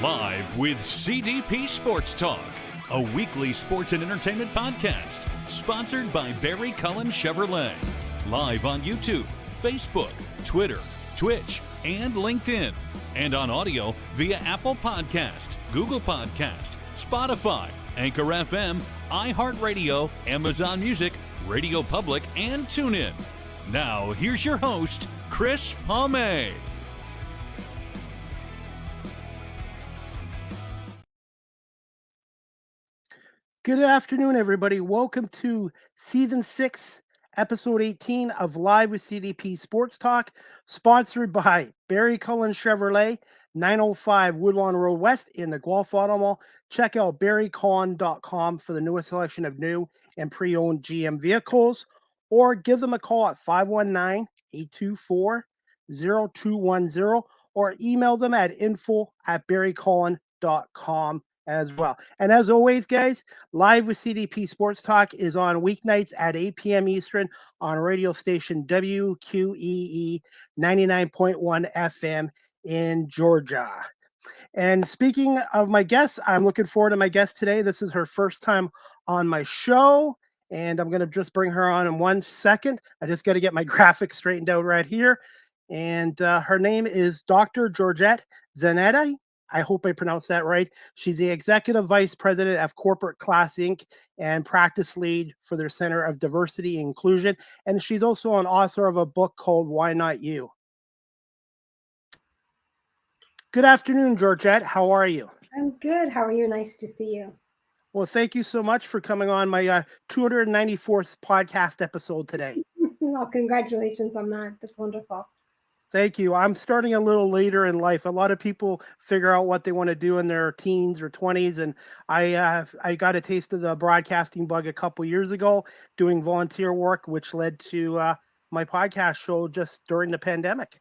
Live with CDP Sports Talk, a weekly sports and entertainment podcast sponsored by Barry Cullen Chevrolet. Live on YouTube, Facebook, Twitter, Twitch, and LinkedIn. And on audio via Apple Podcast, Google Podcast, Spotify, Anchor FM, iHeartRadio, Amazon Music, Radio Public, and TuneIn. Now, here's your host, Chris Palme. Good afternoon, everybody. Welcome to Season 6, Episode 18 of Live with CDP Sports Talk, sponsored by Barry Cullen Chevrolet, 905 Woodlawn Road West in the Guelph Auto Mall. Check out barrycullen.com for the newest selection of new and pre-owned GM vehicles, or give them a call at 519-824-0210, or email them at info@barrycullen.com as well. And as always, guys, Live with CDP Sports Talk is on weeknights at 8 p.m. Eastern on radio station WQEE 99.1 FM in Georgia. And speaking of my guests, I'm looking forward to my guest today. This is her first time on my show, and I'm going to just bring her on in 1 second. I just got to get my graphics straightened out right here. And her name is Dr. Georgette Zinaty. I hope I pronounced that right. She's the Executive Vice President of Corporate Class Inc. and Practice Lead for their Center of Diversity and Inclusion. And she's also an author of a book called Why Not You? Good afternoon, Georgette. How are you? I'm good. How are you? Nice to see you. Well, thank you so much for coming on my 294th podcast episode today. Well, congratulations on that. That's wonderful. Thank you. I'm starting a little later in life. A lot of people figure out what they want to do in their teens or 20s. And I got a taste of the broadcasting bug a couple years ago doing volunteer work, which led to my podcast show just during the pandemic.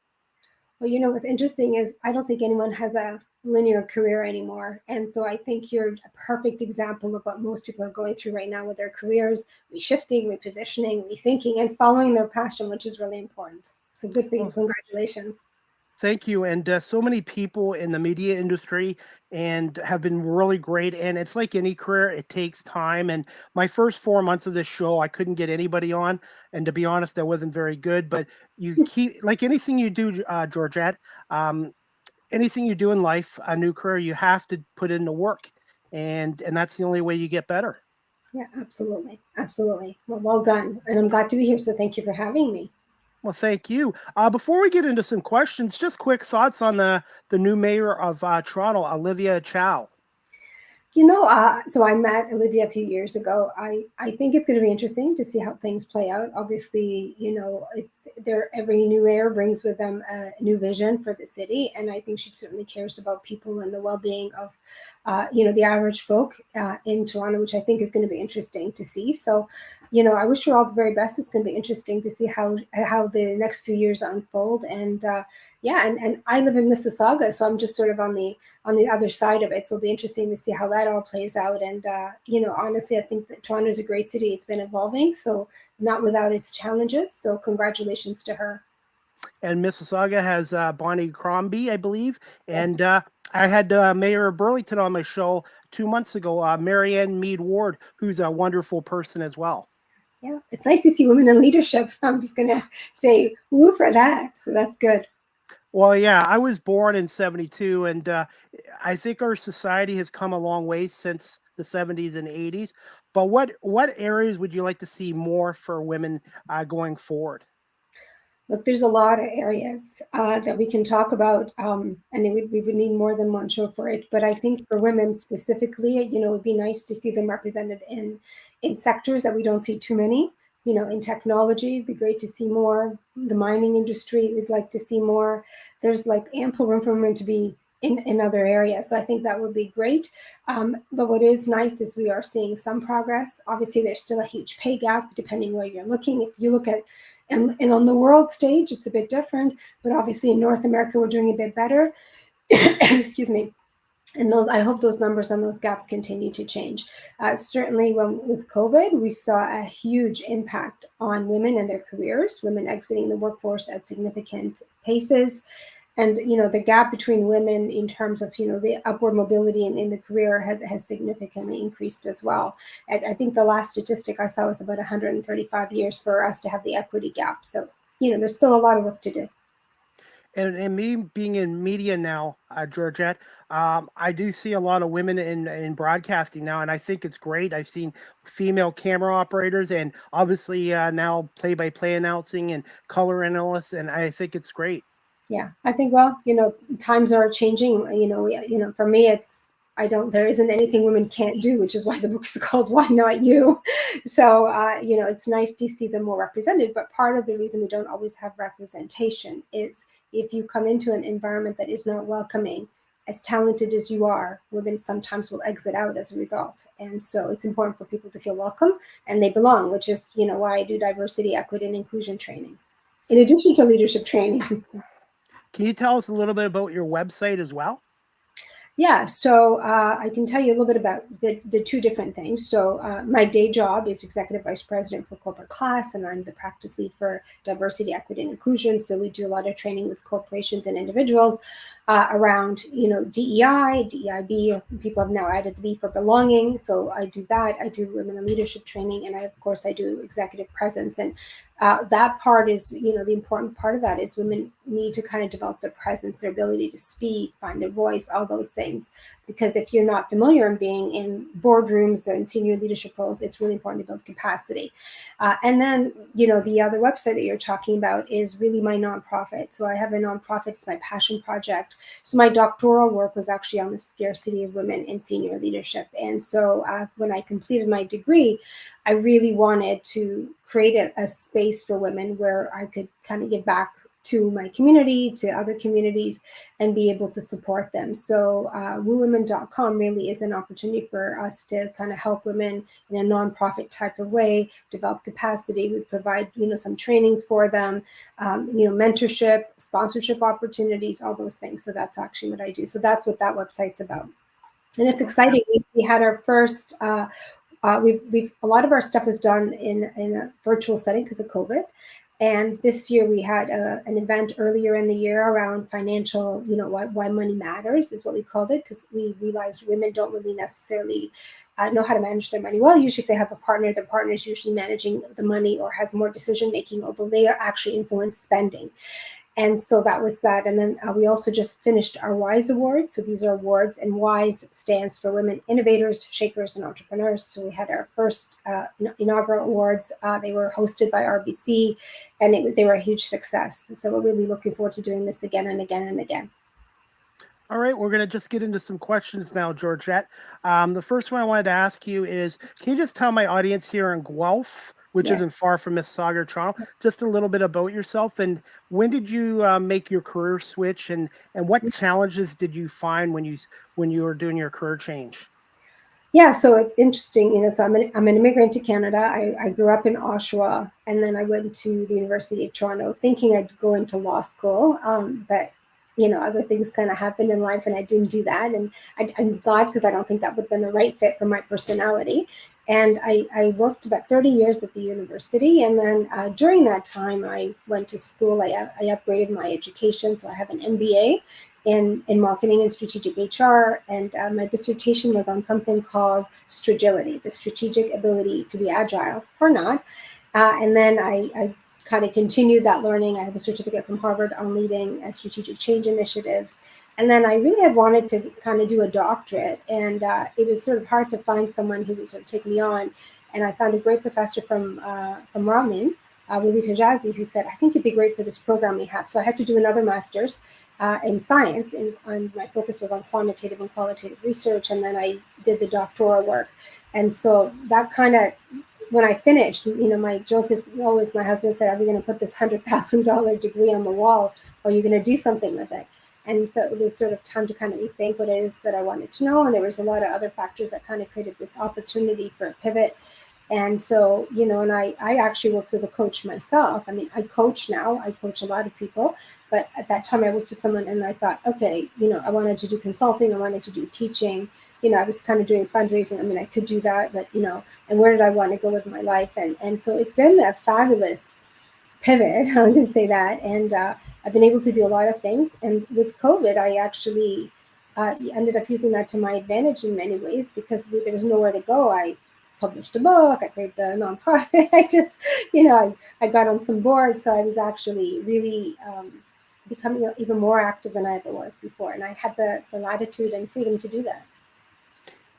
Well, you know, what's interesting is I don't think anyone has a linear career anymore. And so I think you're a perfect example of what most people are going through right now with their careers, reshifting, repositioning, rethinking, and following their passion, which is really important. So good for you. Congratulations. Thank you. And so many people in the media industry and have been really great. And it's like any career, it takes time. And my first 4 months of this show, I couldn't get anybody on. And to be honest, that wasn't very good. But you keep, like anything you do, Georgette, anything you do in life, a new career, you have to put in the work. And that's the only way you get better. Yeah, absolutely. Absolutely. Well done. And I'm glad to be here. So thank you for having me. Well, thank you. Before we get into some questions, just quick thoughts on the new mayor of Toronto, Olivia Chow. You know, so I met Olivia a few years ago. I think it's going to be interesting to see how things play out. Obviously, you know, every new mayor brings with them a new vision for the city. And I think she certainly cares about people and the well-being of, you know, the average folk in Toronto, which I think is going to be interesting to see. So, you know, I wish her all the very best. It's going to be interesting to see how the next few years unfold. And yeah, and I live in Mississauga, so I'm just sort of on the other side of it. So it'll be interesting to see how that all plays out. And you know, honestly, I think that Toronto is a great city. It's been evolving, so not without its challenges. So congratulations to her. And Mississauga has Bonnie Crombie, I believe. And I had Mayor of Burlington on my show 2 months ago, Marianne Mead Ward, who's a wonderful person as well. Yeah, it's nice to see women in leadership. I'm just going to say woo for that. So that's good. Well, yeah, I was born in 72, and I think our society has come a long way since the 70s and 80s. But what areas would you like to see more for women going forward? Look, there's a lot of areas that we can talk about, and we would need more than one show for it. But I think for women specifically, you know, it'd be nice to see them represented in sectors that we don't see too many. You know, in technology, it'd be great to see more. The mining industry, we'd like to see more. There's like ample room for women to be in other areas. So I think that would be great. But what is nice is we are seeing some progress. Obviously, there's still a huge pay gap depending where you're looking. If you look at, and on the world stage, it's a bit different. But obviously in North America, we're doing a bit better. Excuse me. And I hope those numbers and those gaps continue to change. Certainly with COVID, we saw a huge impact on women and their careers, women exiting the workforce at significant paces. And, the gap between women in terms of, the upward mobility in the career has significantly increased as well. I think the last statistic I saw was about 135 years for us to have the equity gap. So, there's still a lot of work to do. And me being in media now, Georgette, I do see a lot of women in broadcasting now, and I think it's great. I've seen female camera operators, and obviously now play-by-play announcing and color analysts, and I think it's great. Yeah, I think, well, times are changing. For me, there isn't anything women can't do, which is why the book is called Why Not You? So, it's nice to see them more represented. But part of the reason we don't always have representation is if you come into an environment that is not welcoming, as talented as you are, women sometimes will exit out as a result. And so it's important for people to feel welcome and they belong, which is, why I do diversity, equity, and inclusion training, in addition to leadership training. Can you tell us a little bit about your website as well? Yeah, so I can tell you a little bit about the two different things. So my day job is Executive Vice President for Corporate Class, and I'm the practice lead for Diversity, Equity, and Inclusion. So we do a lot of training with corporations and individuals around, DEI, DEIB. People have now added the B for belonging. So I do that. I do women in leadership training, and of course, I do executive presence. And that part is, the important part of that is women need to kind of develop their presence, their ability to speak, find their voice, all those things. Because if you're not familiar in being in boardrooms and senior leadership roles, it's really important to build capacity. And then, the other website that you're talking about is really my nonprofit. So I have a nonprofit, it's my passion project. So my doctoral work was actually on the scarcity of women in senior leadership. And so when I completed my degree, I really wanted to create a space for women where I could kind of give back to my community, to other communities, and be able to support them. So woowomen.com really is an opportunity for us to kind of help women in a nonprofit type of way, develop capacity. We provide, some trainings for them, mentorship, sponsorship opportunities, all those things. So that's actually what I do. So that's what that website's about. And it's exciting. We had our first, we've a lot of our stuff was done in a virtual setting because of COVID. And this year we had an event earlier in the year around financial, why money matters is what we called it, because we realized women don't really necessarily know how to manage their money well. Usually if they have a partner, the partner is usually managing the money or has more decision-making, although they are actually influence spending. And so that was that. And then we also just finished our WISE Awards. So these are awards, and WISE stands for Women Innovators, Shakers, and Entrepreneurs. So we had our first inaugural awards. They were hosted by RBC, and they were a huge success. So we're really looking forward to doing this again and again and again. All right, we're going to just get into some questions now, Georgette. The first one I wanted to ask you is, can you just tell my audience here in Guelph, which isn't far from Mississauga or Toronto, just a little bit about yourself, and when did you make your career switch, and what challenges did you find when you were doing your career change? Yeah, so it's interesting, so I'm an immigrant to Canada. I grew up in Oshawa, and then I went to the University of Toronto thinking I'd go into law school, but other things kind of happened in life and I didn't do that. And I'm glad, because I don't think that would have been the right fit for my personality. And I worked about 30 years at the university. And then during that time, I went to school. I upgraded my education. So I have an MBA in marketing and strategic HR. And my dissertation was on something called Stragility, the strategic ability to be agile or not. And then I kind of continued that learning. I have a certificate from Harvard on leading strategic change initiatives. And then I really had wanted to kind of do a doctorate. And it was sort of hard to find someone who would sort of take me on. And I found a great professor from Rotman, Willie Tajazi, who said, I think you'd be great for this program we have. So I had to do another master's in science. And my focus was on quantitative and qualitative research. And then I did the doctoral work. And so that kind of, when I finished, my joke is always, my husband said, are we going to put this $100,000 degree on the wall, or are you going to do something with it? And so it was sort of time to kind of rethink what it is that I wanted to know. And there was a lot of other factors that kind of created this opportunity for a pivot. And so, and I actually worked with a coach myself. I mean, I coach now, I coach a lot of people, but at that time I worked with someone and I thought, okay, I wanted to do consulting, I wanted to do teaching. I was kind of doing fundraising. I mean, I could do that, but, and where did I want to go with my life? And so it's been a fabulous pivot. I'm going to say that. And I've been able to do a lot of things. And with COVID, I actually ended up using that to my advantage in many ways because there was nowhere to go. I published a book, I created the nonprofit. I just, I got on some boards. So I was actually really becoming even more active than I ever was before. And I had the latitude and freedom to do that.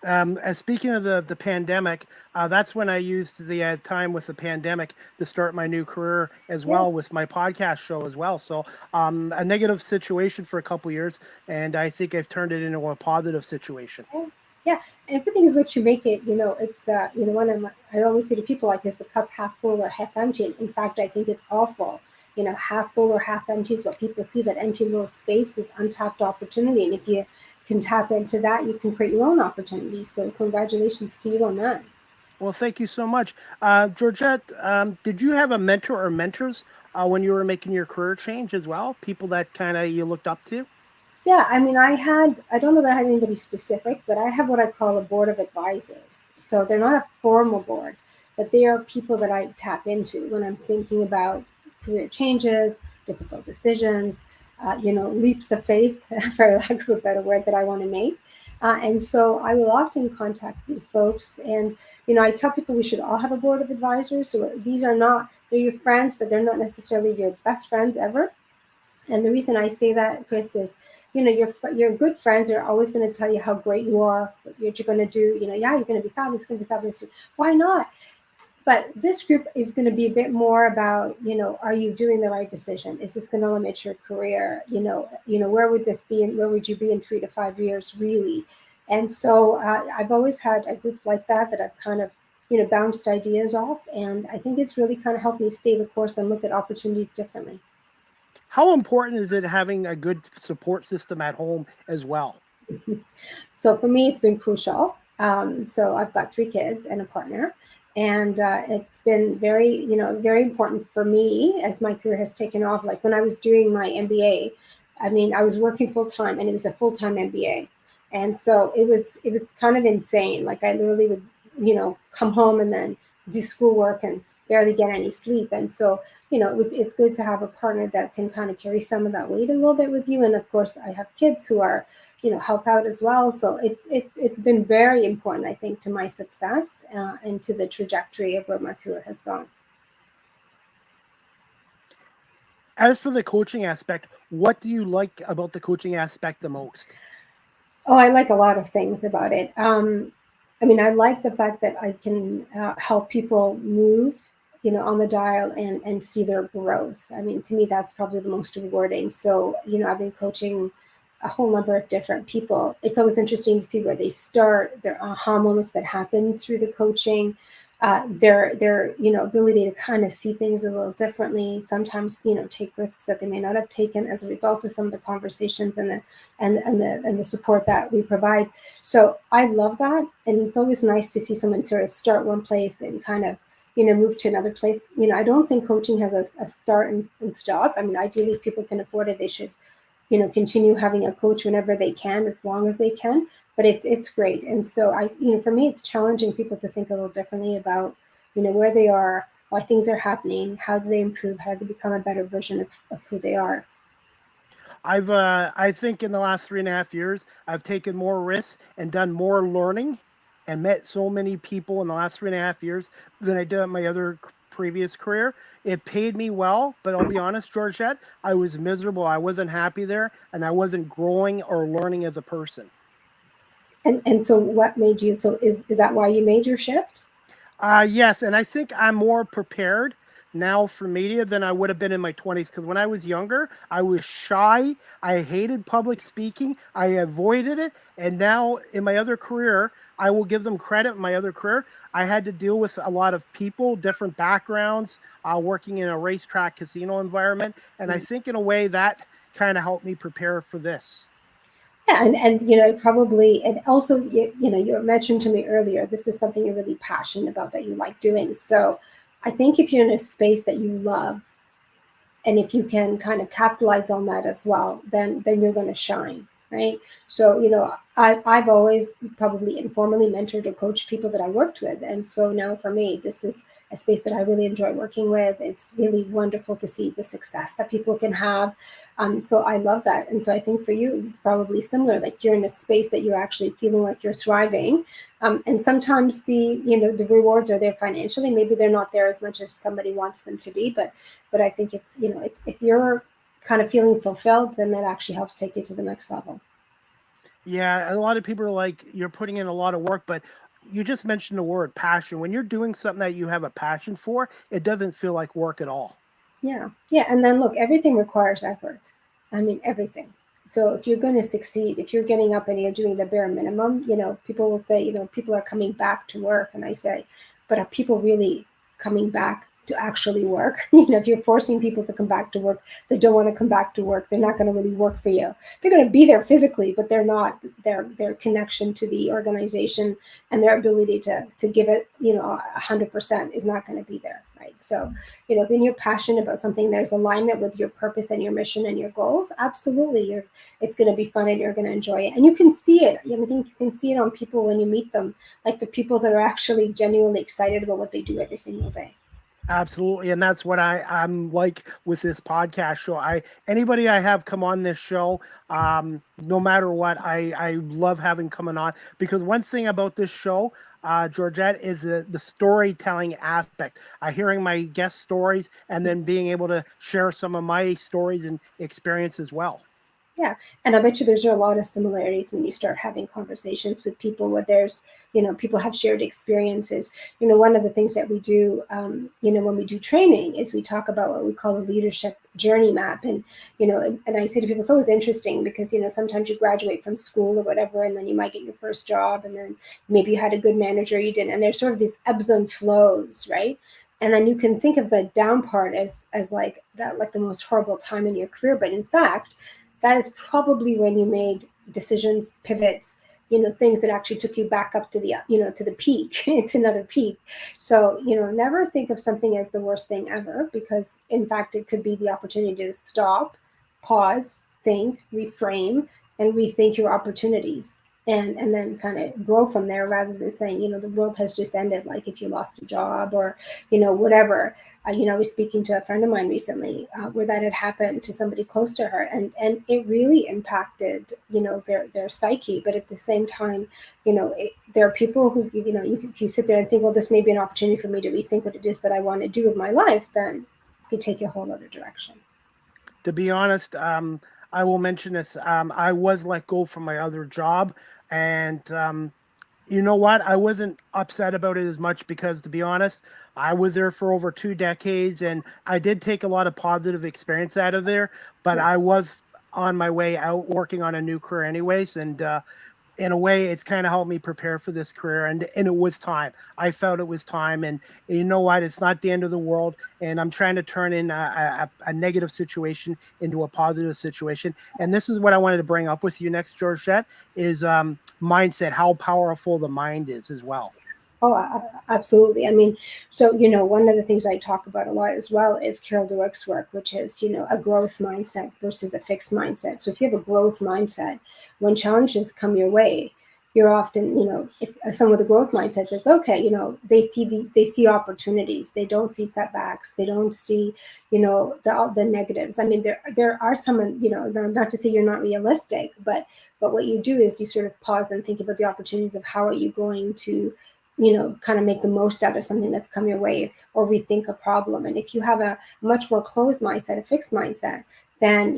As speaking of the pandemic, that's when I used the time with the pandemic to start my new career as well with my podcast show as well. So a negative situation for a couple years, and I think I've turned it into a positive situation. Yeah, everything is what you make it. It's I always say to people, like, is the cup half full or half empty? In fact, I think it's all full. Half full or half empty is what people see. That empty little space is untapped opportunity, and if you can tap into that, you can create your own opportunities. So congratulations to you on that. Well, thank you so much. Georgette, did you have a mentor or mentors when you were making your career change as well? People that kind of you looked up to? Yeah, I mean, I don't know that I had anybody specific, but I have what I call a board of advisors. So they're not a formal board, but they are people that I tap into when I'm thinking about career changes, difficult decisions, leaps of faith, for lack of a better word, that I want to make. And so I will often contact these folks. And, I tell people we should all have a board of advisors. So they're your friends, but they're not necessarily your best friends ever. And the reason I say that, Chris, is, your good friends are always going to tell you how great you are, what you're going to do. Yeah, you're going to be fabulous, going to be fabulous. Why not? But this group is going to be a bit more about, are you doing the right decision? Is this going to limit your career? Where would this be and where would you be in 3 to 5 years, really? And so I've always had a group like that I've kind of, bounced ideas off. And I think it's really kind of helped me stay the course and look at opportunities differently. How important is it having a good support system at home as well? So for me, it's been crucial. So I've got 3 kids and a partner. And it's been very important for me as my career has taken off. Like when I was doing my MBA, I mean, I was working full time and it was a full-time MBA. And so it was kind of insane. Like I literally would, come home and then do schoolwork and barely get any sleep. And so, it's good to have a partner that can kind of carry some of that weight a little bit with you. And of course, I have kids who are, help out as well. So it's been very important, I think, to my success and to the trajectory of where my career has gone. As for the coaching aspect, what do you like about the coaching aspect the most? Oh, I like a lot of things about it. I mean, I like the fact that I can help people move, on the dial and see their growth. I mean, to me, that's probably the most rewarding. So, I've been coaching a whole number of different people. It's always interesting to see where they start, their aha moments that happen through the coaching, their ability to kind of see things a little differently. Sometimes, take risks that they may not have taken as a result of some of the conversations and the support that we provide. So I love that, and it's always nice to see someone sort of start one place and kind of move to another place. I don't think coaching has a start and stop. I mean, ideally, if people can afford it, they should continue having a coach whenever they can, as long as they can. But it's great. And so for me, it's challenging people to think a little differently about, where they are, why things are happening, how do they improve, how do they become a better version of who they are. I think in the last 3.5 years, I've taken more risks and done more learning and met so many people in the last 3.5 years than I did in my other previous career. It paid me well, but I'll be honest, Georgette, I was miserable. I wasn't happy there, and I wasn't growing or learning as a person. And so what made you, so is that why you made your shift? Yes, and I think I'm more prepared now for media than I would have been in my 20s, because when I was younger, I was shy. I hated public speaking. I avoided it. And now in my other career, I will give them credit. In my other career, I had to deal with a lot of people, different backgrounds, working in a racetrack casino environment. And I think in a way that kind of helped me prepare for this. Yeah, and probably, and also, you mentioned to me earlier, this is something you're really passionate about, that you like doing. So I think if you're in a space that you love, and if you can kind of capitalize on that as well, then you're going to shine. right? So, I've always probably informally mentored or coached people that I worked with. And so now for me, this is a space that I really enjoy working with. It's really wonderful to see the success that people can have. So I love that. And so I think for you, it's probably similar. Like you're in a space that you're actually feeling like you're thriving. And sometimes the rewards are there financially. Maybe they're not there as much as somebody wants them to be. But I think it's if you're kind of feeling fulfilled, then that actually helps take you to the next level. Yeah, a lot of people are like, you're putting in a lot of work, but you just mentioned the word passion. When you're doing something that you have a passion for, it doesn't feel like work at all. Yeah. And then look, everything requires effort. I mean, everything. So if you're going to succeed, if you're getting up and you're doing the bare minimum, people will say, people are coming back to work. And I say, but are people really coming back to actually work? If you're forcing people to come back to work, they don't want to come back to work. They're not going to really work for you. They're going to be there physically, but they're not. Their connection to the organization and their ability to give it, 100% is not going to be there, right? So, when you're passionate about something, there's alignment with your purpose and your mission and your goals. Absolutely, it's going to be fun and you're going to enjoy it, and you can see it. I think you can see it on people when you meet them, like the people that are actually genuinely excited about what they do every single day. Absolutely. And that's what I'm like with this podcast show. Anybody I have come on this show, no matter what, I love having coming on, because one thing about this show, Georgette, is the storytelling aspect. Hearing my guest stories and then being able to share some of my stories and experience as well. Yeah. And I bet you there's a lot of similarities when you start having conversations with people where there's, people have shared experiences. One of the things that we do, when we do training is we talk about what we call a leadership journey map. And, and I say to people, it's always interesting because, sometimes you graduate from school or whatever, and then you might get your first job, and then maybe you had a good manager, you didn't. And there's sort of these ebbs and flows, right? And then you can think of the down part as like that, like the most horrible time in your career. But in fact, that is probably when you made decisions, pivots, things that actually took you back up to the, to the peak, to another peak. So, never think of something as the worst thing ever, because in fact, it could be the opportunity to stop, pause, think, reframe, and rethink your opportunities. And then kind of grow from there, rather than saying, the world has just ended, like if you lost a job or, whatever. I was speaking to a friend of mine recently where that had happened to somebody close to her, and it really impacted, their psyche. But at the same time, there are people who, if you sit there and think, well, this may be an opportunity for me to rethink what it is that I want to do with my life, then it could take you a whole other direction. To be honest, I will mention this. I was let go from my other job, and you know what? I wasn't upset about it as much because, to be honest, I was there for over 2 decades, and I did take a lot of positive experience out of there. But I was on my way out, working on a new career, anyways, and in a way, it's kind of helped me prepare for this career, and it was time. I felt it was time, and you know what? It's not the end of the world, and I'm trying to turn in a negative situation into a positive situation. And this is what I wanted to bring up with you next, Georgette, is mindset, how powerful the mind is as well. Oh, absolutely. I mean, so, one of the things I talk about a lot as well is Carol Dweck's work, which is, a growth mindset versus a fixed mindset. So if you have a growth mindset, when challenges come your way, you're often, if someone with a growth mindset says, okay, they see opportunities, they don't see setbacks, they don't see, the negatives. I mean, there are some, not to say you're not realistic, but what you do is you sort of pause and think about the opportunities of how are you going to, kind of make the most out of something that's come your way, or rethink a problem. And if you have a much more closed mindset, a fixed mindset, then,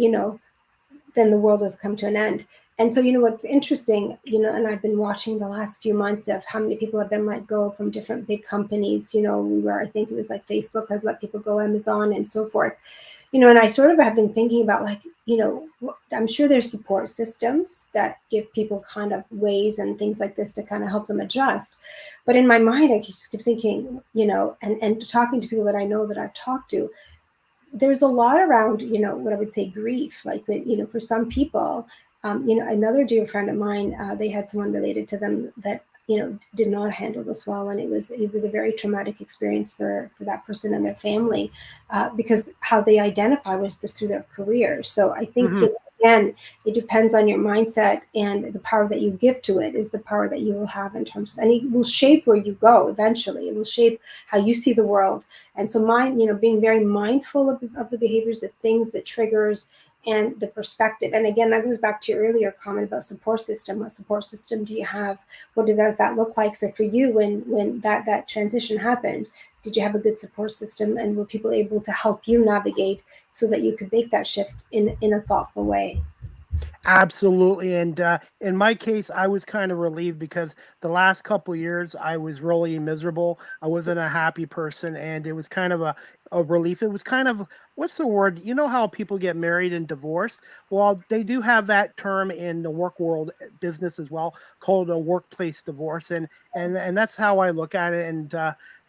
then the world has come to an end. And so, what's interesting, and I've been watching the last few months of how many people have been let go from different big companies, where I think it was like Facebook had let people go, Amazon and so forth. And I sort of have been thinking about, like, I'm sure there's support systems that give people kind of ways and things like this to kind of help them adjust. But in my mind, I just keep thinking, and talking to people that I know that I've talked to, there's a lot around, what I would say grief, like, for some people, another dear friend of mine, they had someone related to them that, did not handle this well. And it was a very traumatic experience for that person and their family, because how they identify was through their career. So I think, at the again, it depends on your mindset, and the power that you give to it is the power that you will have in terms of, and it will shape where you go eventually. It will shape how you see the world. And so being very mindful of the behaviors, the things, the triggers, and the perspective. And again, that goes back to your earlier comment about support system. What support system do you have? What does that look like? So for you, when that transition happened, did you have a good support system, and were people able to help you navigate so that you could make that shift in a thoughtful way? Absolutely. And in my case, I was kind of relieved because the last couple of years I was really miserable. I wasn't a happy person, and it was kind of a relief. It was kind of, what's the word? You know how people get married and divorced? Well, they do have that term in the work world, business as well, called a workplace divorce. And that's how I look at it.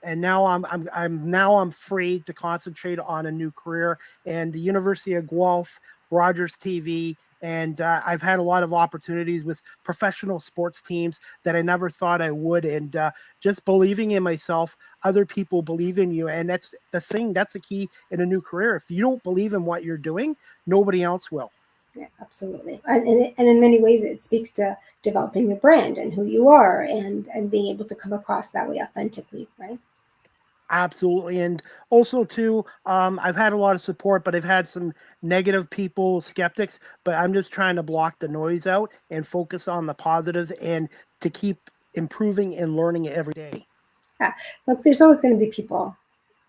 And now I'm free to concentrate on a new career. And the University of Guelph, Rogers TV, and I've had a lot of opportunities with professional sports teams that I never thought I would. And just believing in myself, other people believe in you. And that's the thing, that's the key in a new career. If you don't believe in what you're doing, nobody else will. Yeah, absolutely. And in many ways, it speaks to developing your brand and who you are, and being able to come across that way authentically, right? Absolutely. And also too, I've had a lot of support, but I've had some negative people, skeptics, but I'm just trying to block the noise out and focus on the positives and to keep improving and learning every day. Yeah. Look, there's always going to be people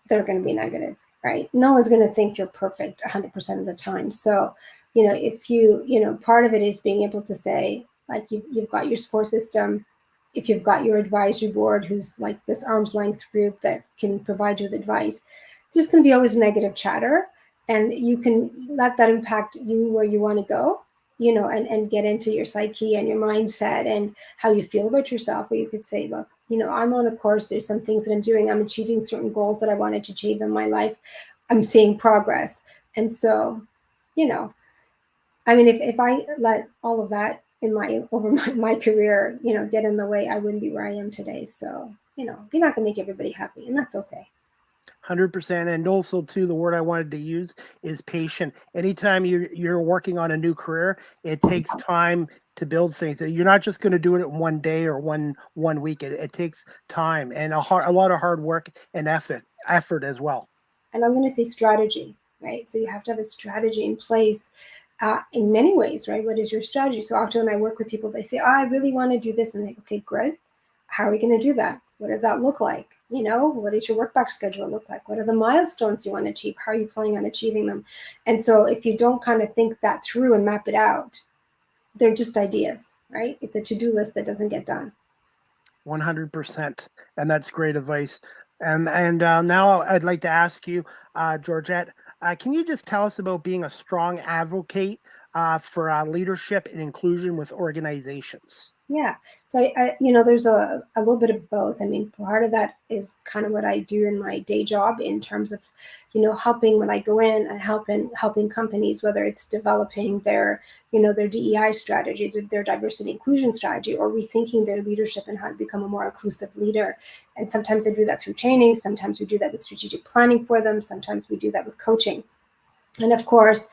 that are going to be negative, right? No one's going to think you're perfect 100% of the time. So, if part of it is being able to say, like, you've got your support system. If you've got your advisory board, who's like this arm's length group that can provide you with advice, there's going to be always negative chatter, and you can let that impact you where you want to go, and get into your psyche and your mindset and how you feel about yourself. Where you could say, look, I'm on a course. There's some things that I'm doing. I'm achieving certain goals that I wanted to achieve in my life. I'm seeing progress. And so, if I let all of that in my career, get in the way, I wouldn't be where I am today. So, you're not going to make everybody happy, and that's okay. 100%. And also too, the word I wanted to use is patient. Anytime you're working on a new career, it takes time to build things. You're not just going to do it in one day or one week. It takes time and a lot of hard work and effort as well. And I'm going to say strategy, right? So you have to have a strategy in place. In many ways, right? What is your strategy? So often when I work with people, they say, I really want to do this. And they go, okay, great. How are we going to do that? What does that look like? What does your work back schedule look like? What are the milestones you want to achieve? How are you planning on achieving them? And so if you don't kind of think that through and map it out, they're just ideas, right? It's a to-do list that doesn't get done. 100%. And that's great advice. And now I'd like to ask you, Georgette, can you just tell us about being a strong advocate for leadership and inclusion with organizations? Yeah. So, there's a little bit of both. I mean, part of that is kind of what I do in my day job in terms of, helping when I go in and helping companies, whether it's developing their DEI strategy, their diversity inclusion strategy, or rethinking their leadership and how to become a more inclusive leader. And sometimes I do that through training. Sometimes we do that with strategic planning for them. Sometimes we do that with coaching. And of course,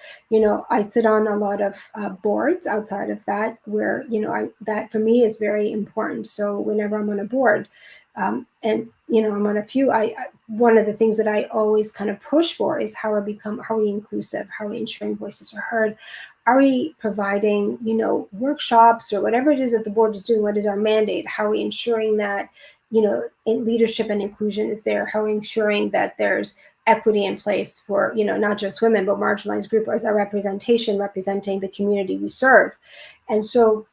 I sit on a lot of boards outside of that where, that for me is very important. So whenever I'm on a board, and, I'm on a few, one of the things that I always kind of push for is how are we inclusive? How are we ensuring voices are heard? Are we providing, workshops or whatever it is that the board is doing? What is our mandate? How are we ensuring that, in leadership and inclusion is there? How are we ensuring that there's equity in place for, not just women, but marginalized groups as our representing the community we serve? And so,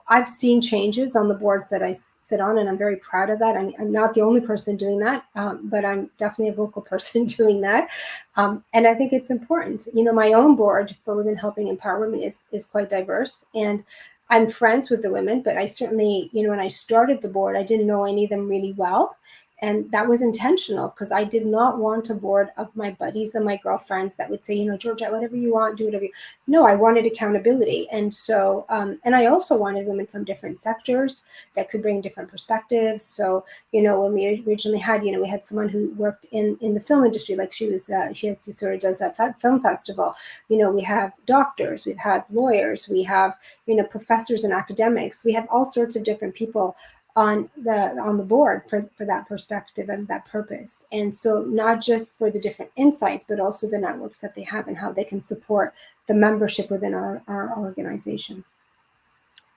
I've seen changes on the boards that I sit on, and I'm very proud of that. I'm not the only person doing that, but I'm definitely a vocal person doing that. And I think it's important. My own board for Women Helping Empower Women is quite diverse. And I'm friends with the women, but I certainly, when I started the board, I didn't know any of them really well. And that was intentional, because I did not want a board of my buddies and my girlfriends that would say, you know, Georgette, whatever you want, do whatever you. No, I wanted accountability. And so, and I also wanted women from different sectors that could bring different perspectives. So, you know, when we originally had, you know, we had someone who worked in the film industry, like she does that film festival. You know, we have doctors, we've had lawyers, we have, you know, professors and academics. We have all sorts of different people on the board for that perspective and that purpose. And so not just for the different insights, but also the networks that they have and how they can support the membership within our organization.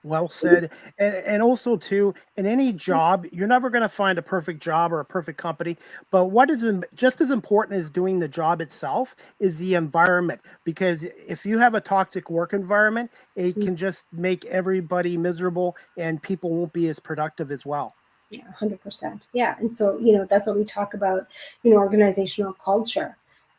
Well said. And also too, in any job, you're never going to find a perfect job or a perfect company. But what is just as important as doing the job itself is the environment. Because if you have a toxic work environment, it can just make everybody miserable, and people won't be as productive as well. Yeah, 100%. Yeah. And so, you know, that's what we talk about, you know, organizational culture.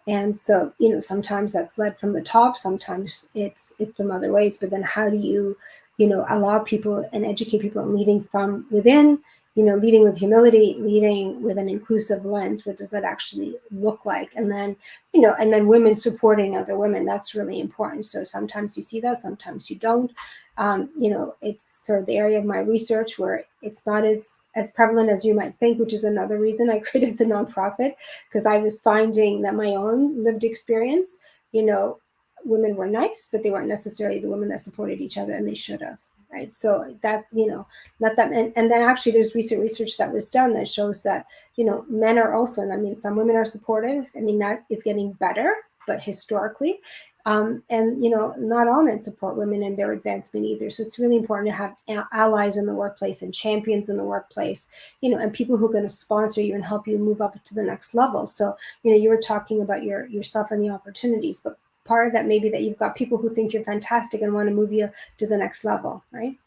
And so, you know, sometimes that's led from the top, sometimes it's from other ways. But then how do you, you know, allow people and educate people and leading from within, you know, leading with humility, leading with an inclusive lens? What does that actually look like? And then, you know, and then women supporting other women, that's really important. So sometimes you see that, sometimes you don't. You know, it's sort of the area of my research where it's not as prevalent as you might think, which is another reason I created the nonprofit, because I was finding that my own lived experience, you know, women were nice, but they weren't necessarily the women that supported each other, and they should have, right? So that, you know, not that, and then actually there's recent research that was done that shows that, you know, men are also, and I mean, some women are supportive. I mean, that is getting better, but historically, and, you know, not all men support women in their advancement either. So it's really important to have allies in the workplace and champions in the workplace, you know, and people who are going to sponsor you and help you move up to the next level. So, you know, you were talking about yourself and the opportunities, but part of that may be that you've got people who think you're fantastic and want to move you to the next level, right?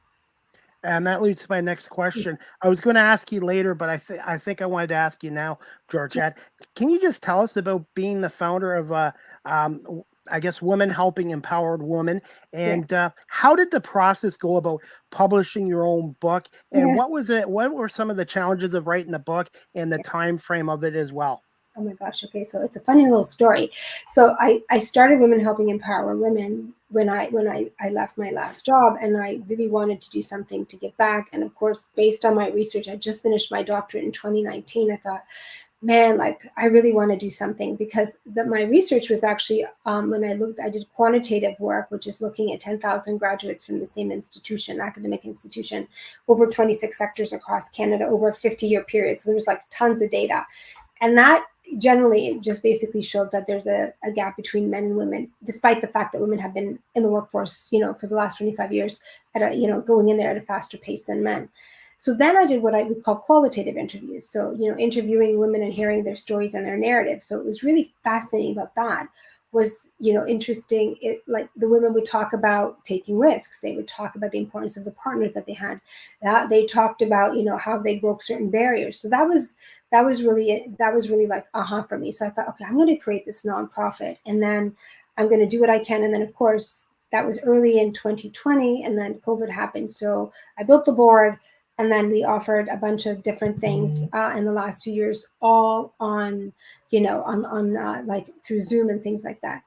And that leads to my next question. I was going to ask you later, but I think I wanted to ask you now, Georgette. Can you just tell us about being the founder of, I guess, Women Helping Empowered Women, and how did the process go about publishing your own book? And what was it? What were some of the challenges of writing a book and the time frame of it as well? Oh my gosh. Okay. So it's a funny little story. So I started Women Helping Empower Women when I left my last job, and I really wanted to do something to give back. And of course, based on my research, I just finished my doctorate in 2019. I thought, man, like I really want to do something, because my research was actually, when I did quantitative work, which is looking at 10,000 graduates from the same institution, academic institution, over 26 sectors across Canada over a 50-year period. So there was like tons of data. And that generally just basically showed that there's a gap between men and women, despite the fact that women have been in the workforce, you know, for the last 25 years at a, you know, going in there at a faster pace than men. So then I did what I would call qualitative interviews. So, you know, interviewing women and hearing their stories and their narratives. So it was really fascinating about that. Was, you know, interesting. It, like, the women would talk about taking risks. They would talk about the importance of the partner that they had. They talked about, you know, how they broke certain barriers. So that was really like for me. So I thought, okay, I'm going to create this nonprofit, and then I'm going to do what I can. And then of course that was early in 2020, and then COVID happened. So I built the board, and then we offered a bunch of different things in the last 2 years, all on, you know, on like through Zoom and things like that.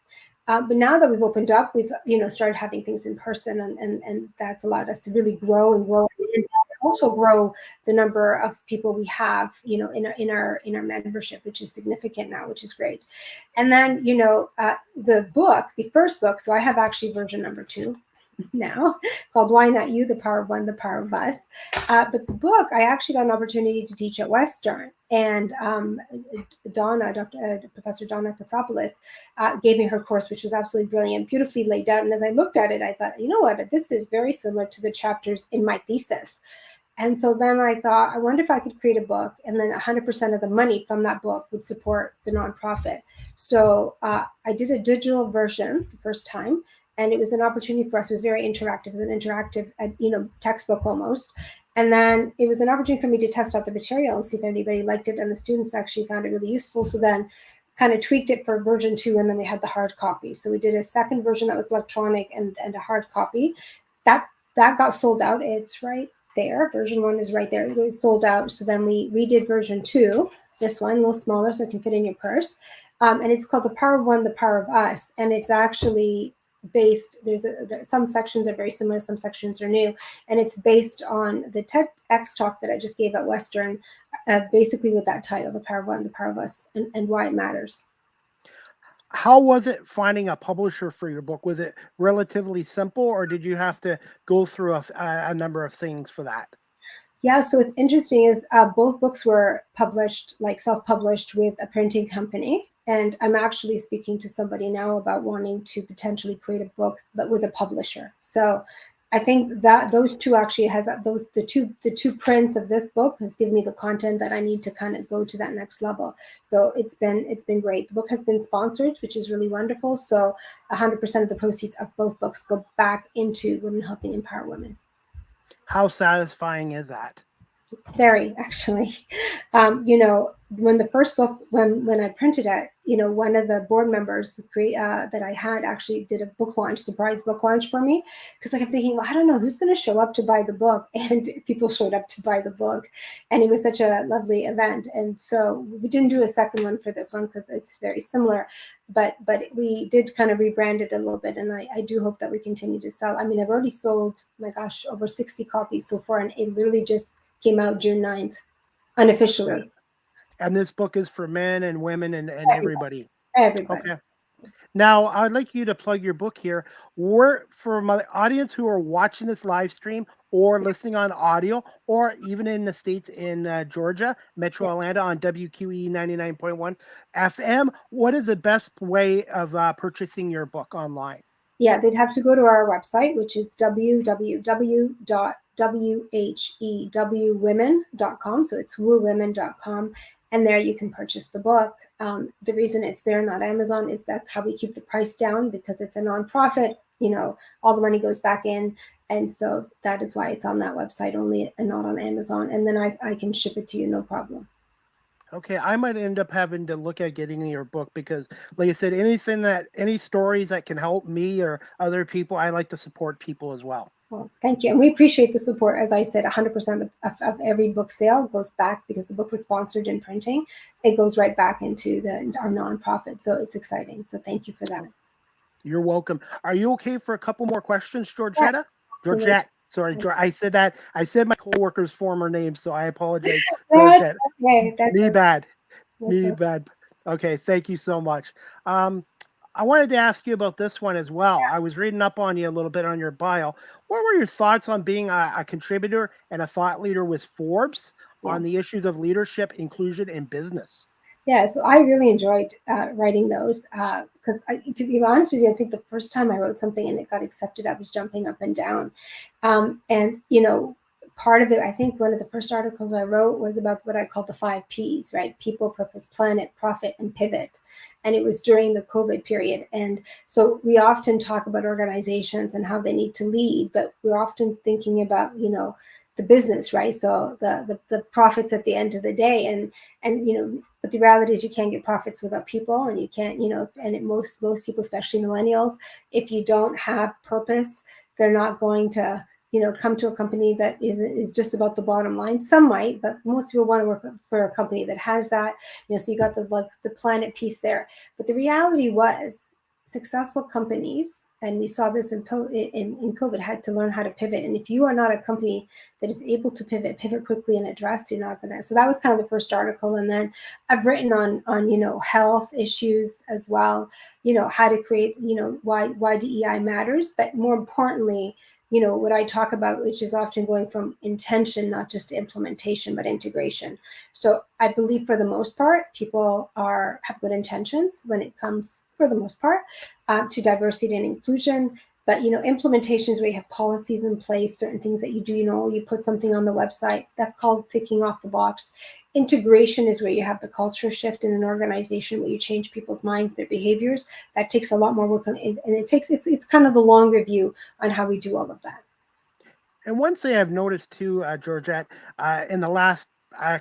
But now that we've opened up, we've, you know, started having things in person, and that's allowed us to really grow and also grow the number of people we have, you know, in our membership, which is significant now, which is great. And then, you know, the first book. So I have actually version number 2 now, called Why Not You? The Power of One, the Power of Us. But the book, I actually got an opportunity to teach at Western, and Professor Donna Katsopoulos gave me her course, which was absolutely brilliant, beautifully laid out. And as I looked at it, I thought, you know what, this is very similar to the chapters in my thesis. And so then I thought, I wonder if I could create a book, and then 100% of the money from that book would support the nonprofit. So I did a digital version the first time, and it was an opportunity for us. It was very interactive. It was an interactive, you know, textbook almost. And then it was an opportunity for me to test out the material and see if anybody liked it. And the students actually found it really useful. So then kind of tweaked it for version 2, and then we had the hard copy. So we did a second version that was electronic and a hard copy. That got sold out. It's right there. Version 1 is right there. It was sold out. So then we redid version 2, this one, a little smaller so it can fit in your purse. And it's called The Power of One, The Power of Us. And it's actually based, some sections are very similar, some sections are new. And it's based on the TEDx talk that I just gave at Western, basically with that title, The Power of One, The Power of Us, and why it matters. How was it finding a publisher for your book? Was it relatively simple, or did you have to go through a number of things for that? Yeah, so what's interesting is both books were published, like self-published with a printing company. And I'm actually speaking to somebody now about wanting to potentially create a book, but with a publisher. So I think that those two actually the two prints of this book has given me the content that I need to kind of go to that next level. So it's been great. The book has been sponsored, which is really wonderful. So 100% of the proceeds of both books go back into women helping empower women. How satisfying is that? Very, actually. When the first book, when I printed it, one of the board members that I had actually did a book launch, surprise book launch for me, because I kept thinking, well, I don't know who's going to show up to buy the book, and people showed up to buy the book, and it was such a lovely event. And so we didn't do a second one for this one because it's very similar, but we did kind of rebrand it a little bit, and I do hope that we continue to sell. I mean, I've already sold, my gosh, over 60 copies so far, and it literally just came out June 9th, unofficially. And this book is for men and women and everybody. Everybody. Okay. Now, I'd like you to plug your book here. For my audience who are watching this live stream or listening on audio, or even in the States in Georgia, Metro Atlanta on WQE 99.1 FM, what is the best way of purchasing your book online? Yeah, they'd have to go to our website, which is www.whewwomen.com. So it's woowomen.com. And there you can purchase the book. The reason it's there, not Amazon, is that's how we keep the price down, because it's a nonprofit. All the money goes back in. And so that is why it's on that website only and not on Amazon. And then I can ship it to you, no problem. Okay, I might end up having to look at getting your book because, like I said, any stories that can help me or other people, I like to support people as well. Well, thank you. And we appreciate the support. As I said, 100% of every book sale goes back, because the book was sponsored in printing. It goes right back into our nonprofit. So it's exciting. So thank you for that. You're welcome. Are you okay for a couple more questions, Georgette? Yeah, Georgette. Sorry, I said that. I said my coworker's former name, so I apologize. Georgette. Okay. Me bad. Me bad. Okay, thank you so much. I wanted to ask you about this one as well. I was reading up on you a little bit on your bio. What were your thoughts on being a contributor and a thought leader with Forbes on the issues of leadership, inclusion, and business? Yeah, so I really enjoyed writing those because, to be honest with you, I think the first time I wrote something and it got accepted, I was jumping up and down. And part of it, I think one of the first articles I wrote was about what I call the 5 Ps, right? People, purpose, planet, profit, and pivot. And it was during the COVID period. And so we often talk about organizations and how they need to lead, but we're often thinking about, the business, right? So the profits at the end of the day. And but the reality is you can't get profits without people, and you can't, and most people, especially millennials, if you don't have purpose, they're not going to come to a company that is just about the bottom line. Some might, but most people want to work for a company that has that. So you got the planet piece there. But the reality was, successful companies, and we saw this in COVID, had to learn how to pivot. And if you are not a company that is able to pivot quickly and address, you're not gonna. So that was kind of the first article. And then I've written on health issues as well. How to create, why DEI matters, but more importantly, what I talk about, which is often going from intention, not just to implementation, but integration. So I believe for the most part, people have good intentions when it comes, for the most part, to diversity and inclusion. But, implementation is where you have policies in place, certain things that you do, you put something on the website, that's called ticking off the box. Integration is where you have the culture shift in an organization, where you change people's minds, their behaviors. That takes a lot more work, and it's kind of the longer view on how we do all of that. And one thing I've noticed too, Georgette, in the last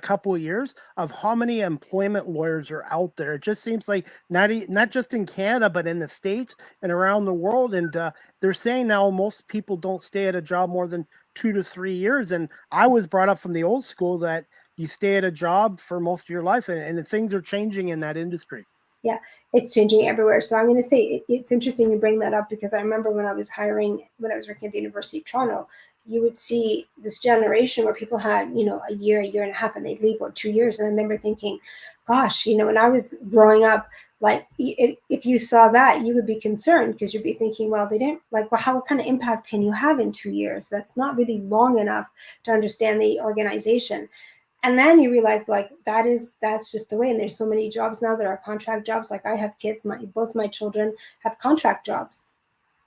couple of years, of how many employment lawyers are out there. It just seems like not just in Canada, but in the States and around the world. And they're saying now most people don't stay at a job more than 2 to 3 years. And I was brought up from the old school that you stay at a job for most of your life, and things are changing in that industry. Yeah, it's changing everywhere. So I'm going to say it's interesting you bring that up, because I remember when I was working at the University of Toronto, you would see this generation where people had, a year and a half, and they'd leave, or 2 years. And I remember thinking, gosh, when I was growing up, like if you saw that, you would be concerned, because you'd be thinking, well, they didn't like, well, what kind of impact can you have in 2 years? That's not really long enough to understand the organization. And then you realize, like, that's just the way. And there's so many jobs now that are contract jobs. Like, I have kids, both my children have contract jobs,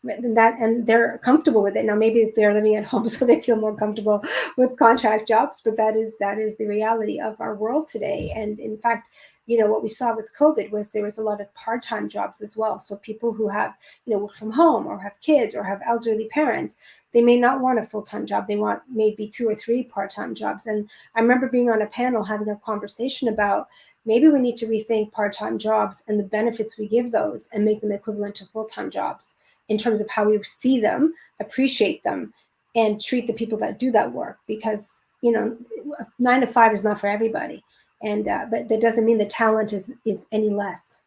and they're comfortable with it. Now, maybe they're living at home, so they feel more comfortable with contract jobs, but that is the reality of our world today. And in fact, what we saw with COVID was there was a lot of part-time jobs as well. So people who have, work from home, or have kids, or have elderly parents, they may not want a full-time job. They want maybe 2 or 3 part-time jobs. And I remember being on a panel having a conversation about maybe we need to rethink part-time jobs and the benefits we give those, and make them equivalent to full-time jobs in terms of how we see them, appreciate them, and treat the people that do that work. Because 9 to 5 is not for everybody. And but that doesn't mean the talent is any less.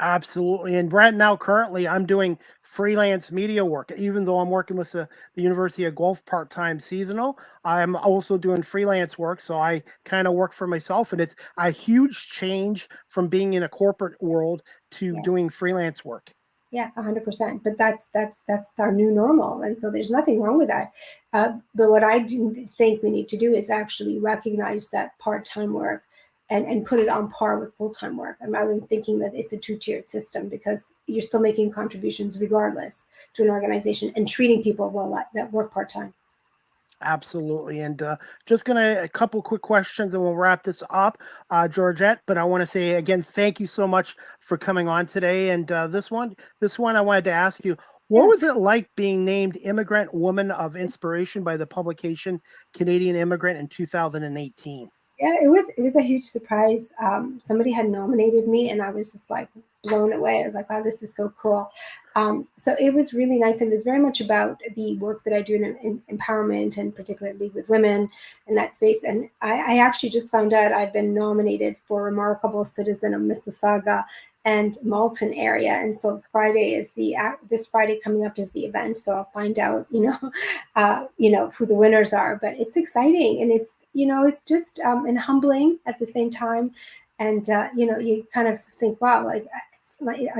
Absolutely. And Brad, now currently I'm doing freelance media work. Even though I'm working with the University of Guelph part-time seasonal, I'm also doing freelance work. So I kind of work for myself, and it's a huge change from being in a corporate world to doing freelance work. Yeah, 100%. But that's our new normal, and so there's nothing wrong with that. But what I do think we need to do is actually recognize that part-time work and put it on par with full-time work, and rather than thinking that it's a 2-tiered system, because you're still making contributions regardless to an organization, and treating people well that work part-time. Absolutely. And just a couple quick questions and we'll wrap this up, Georgette. But I want to say again, thank you so much for coming on today. And this one I wanted to ask you, what was it like being named Immigrant Woman of Inspiration by the publication Canadian Immigrant in 2018? Yeah, it was a huge surprise. Somebody had nominated me, and I was just like blown away. I was like, wow, this is so cool. So it was really nice. And it was very much about the work that I do in empowerment, and particularly with women in that space. And I actually just found out I've been nominated for Remarkable Citizen of Mississauga and Malton area. And so this Friday coming up is the event. So I'll find out, who the winners are. But it's exciting, and it's just and humbling at the same time. And you kind of think, wow, like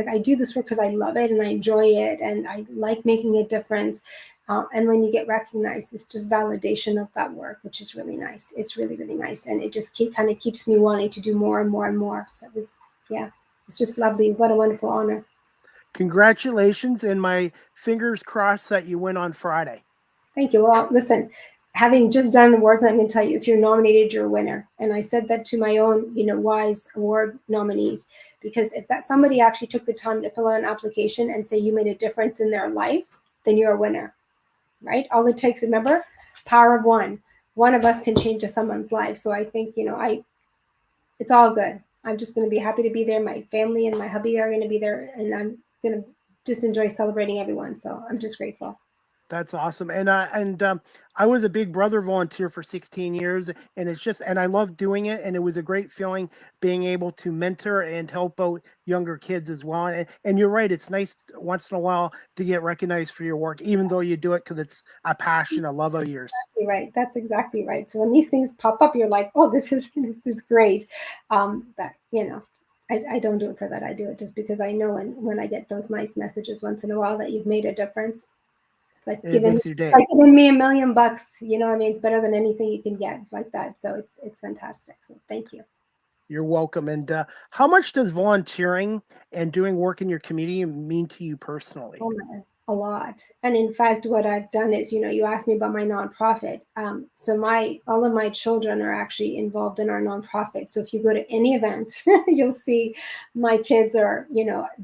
I do this work because I love it and I enjoy it and I like making a difference. And when you get recognized, it's just validation of that work, which is really nice. It's really, really nice. And it just kind of keeps me wanting to do more and more and more. So it's just lovely. What a wonderful honor. Congratulations, and my fingers crossed that you win on Friday. Thank you. Well, listen, having just done awards, I'm going to tell you, if you're nominated, you're a winner. And I said that to my own, WISE award nominees, because if that somebody actually took the time to fill out an application and say you made a difference in their life, then you're a winner, right? All it takes, remember, power of one. One of us can change someone's life. So I think, it's all good. I'm just going to be happy to be there. My family and my hubby are going to be there, and I'm going to just enjoy celebrating everyone. So I'm just grateful. That's awesome. And I was a Big Brother volunteer for 16 years, and I love doing it. And it was a great feeling being able to mentor and help out younger kids as well. And you're right. It's nice once in a while to get recognized for your work, even though you do it because it's a passion, a love of yours. Exactly right. That's exactly right. So when these things pop up, you're like, oh, this is great. But I don't do it for that. I do it just because I know when I get those nice messages once in a while that you've made a difference. It's like giving me $1 million, it's better than anything you can get like that. So it's fantastic. So thank you. You're welcome. And how much does volunteering and doing work in your community mean to you personally? A lot. And in fact, what I've done is, you asked me about my nonprofit. So all of my children are actually involved in our nonprofit. So if you go to any event, you'll see my kids are,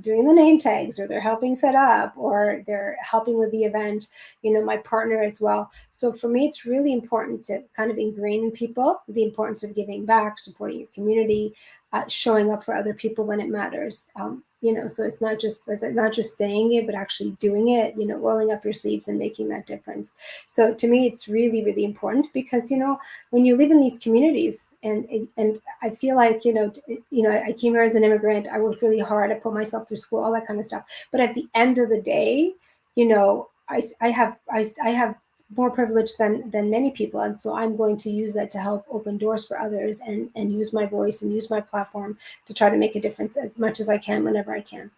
doing the name tags, or they're helping set up, or they're helping with the event, my partner as well. So for me, it's really important to kind of ingrain in people the importance of giving back, supporting your community, showing up for other people when it matters. So it's not just saying it, but actually doing it, rolling up your sleeves and making that difference. So to me, it's really, really important because, when you live in these communities and I feel like, I came here as an immigrant, I worked really hard, I put myself through school, all that kind of stuff. But at the end of the day, I have more privilege than many people, and so I'm going to use that to help open doors for others and use my voice and use my platform to try to make a difference as much as I can whenever I can.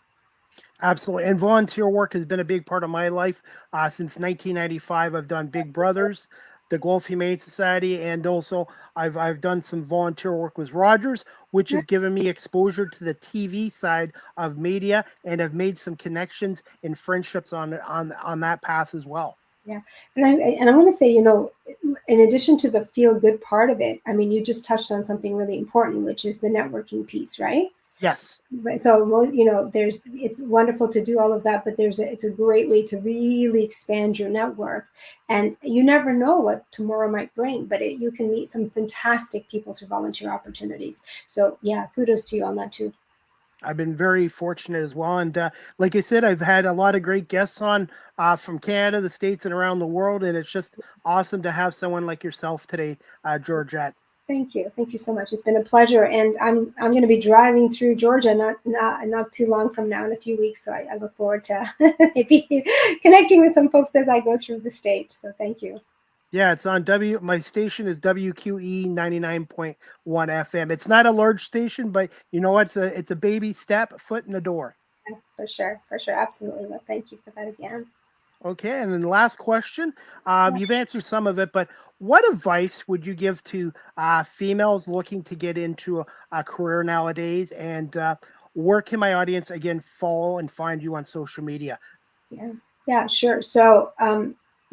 Absolutely. And volunteer work has been a big part of my life. Since 1995, I've done Big Brothers, the Gulf Humane Society, and also I've done some volunteer work with Rogers, which has given me exposure to the TV side of media, and I've made some connections and friendships on that path as well. Yeah. And I want to say, in addition to the feel good part of it, I mean, you just touched on something really important, which is the networking piece, right? Yes. Right. So, it's wonderful to do all of that, but it's a great way to really expand your network, and you never know what tomorrow might bring, but you can meet some fantastic people through volunteer opportunities. So yeah, kudos to you on that too. I've been very fortunate as well. And like I said, I've had a lot of great guests on from Canada, the States, and around the world. And it's just awesome to have someone like yourself today, Georgette. Thank you. Thank you so much. It's been a pleasure. And I'm going to be driving through Georgia not too long from now, in a few weeks. So I look forward to maybe connecting with some folks as I go through the state. So thank you. Yeah, it's on my station is WQE 99.1 FM. It's not a large station, but you know what? It's a baby step, foot in the door. Yeah, for sure. Absolutely. Well, thank you for that again. Okay, and then the last question. You've answered some of it, but what advice would you give to females looking to get into a career nowadays? And where can my audience, again, follow and find you on social media? Yeah, sure. So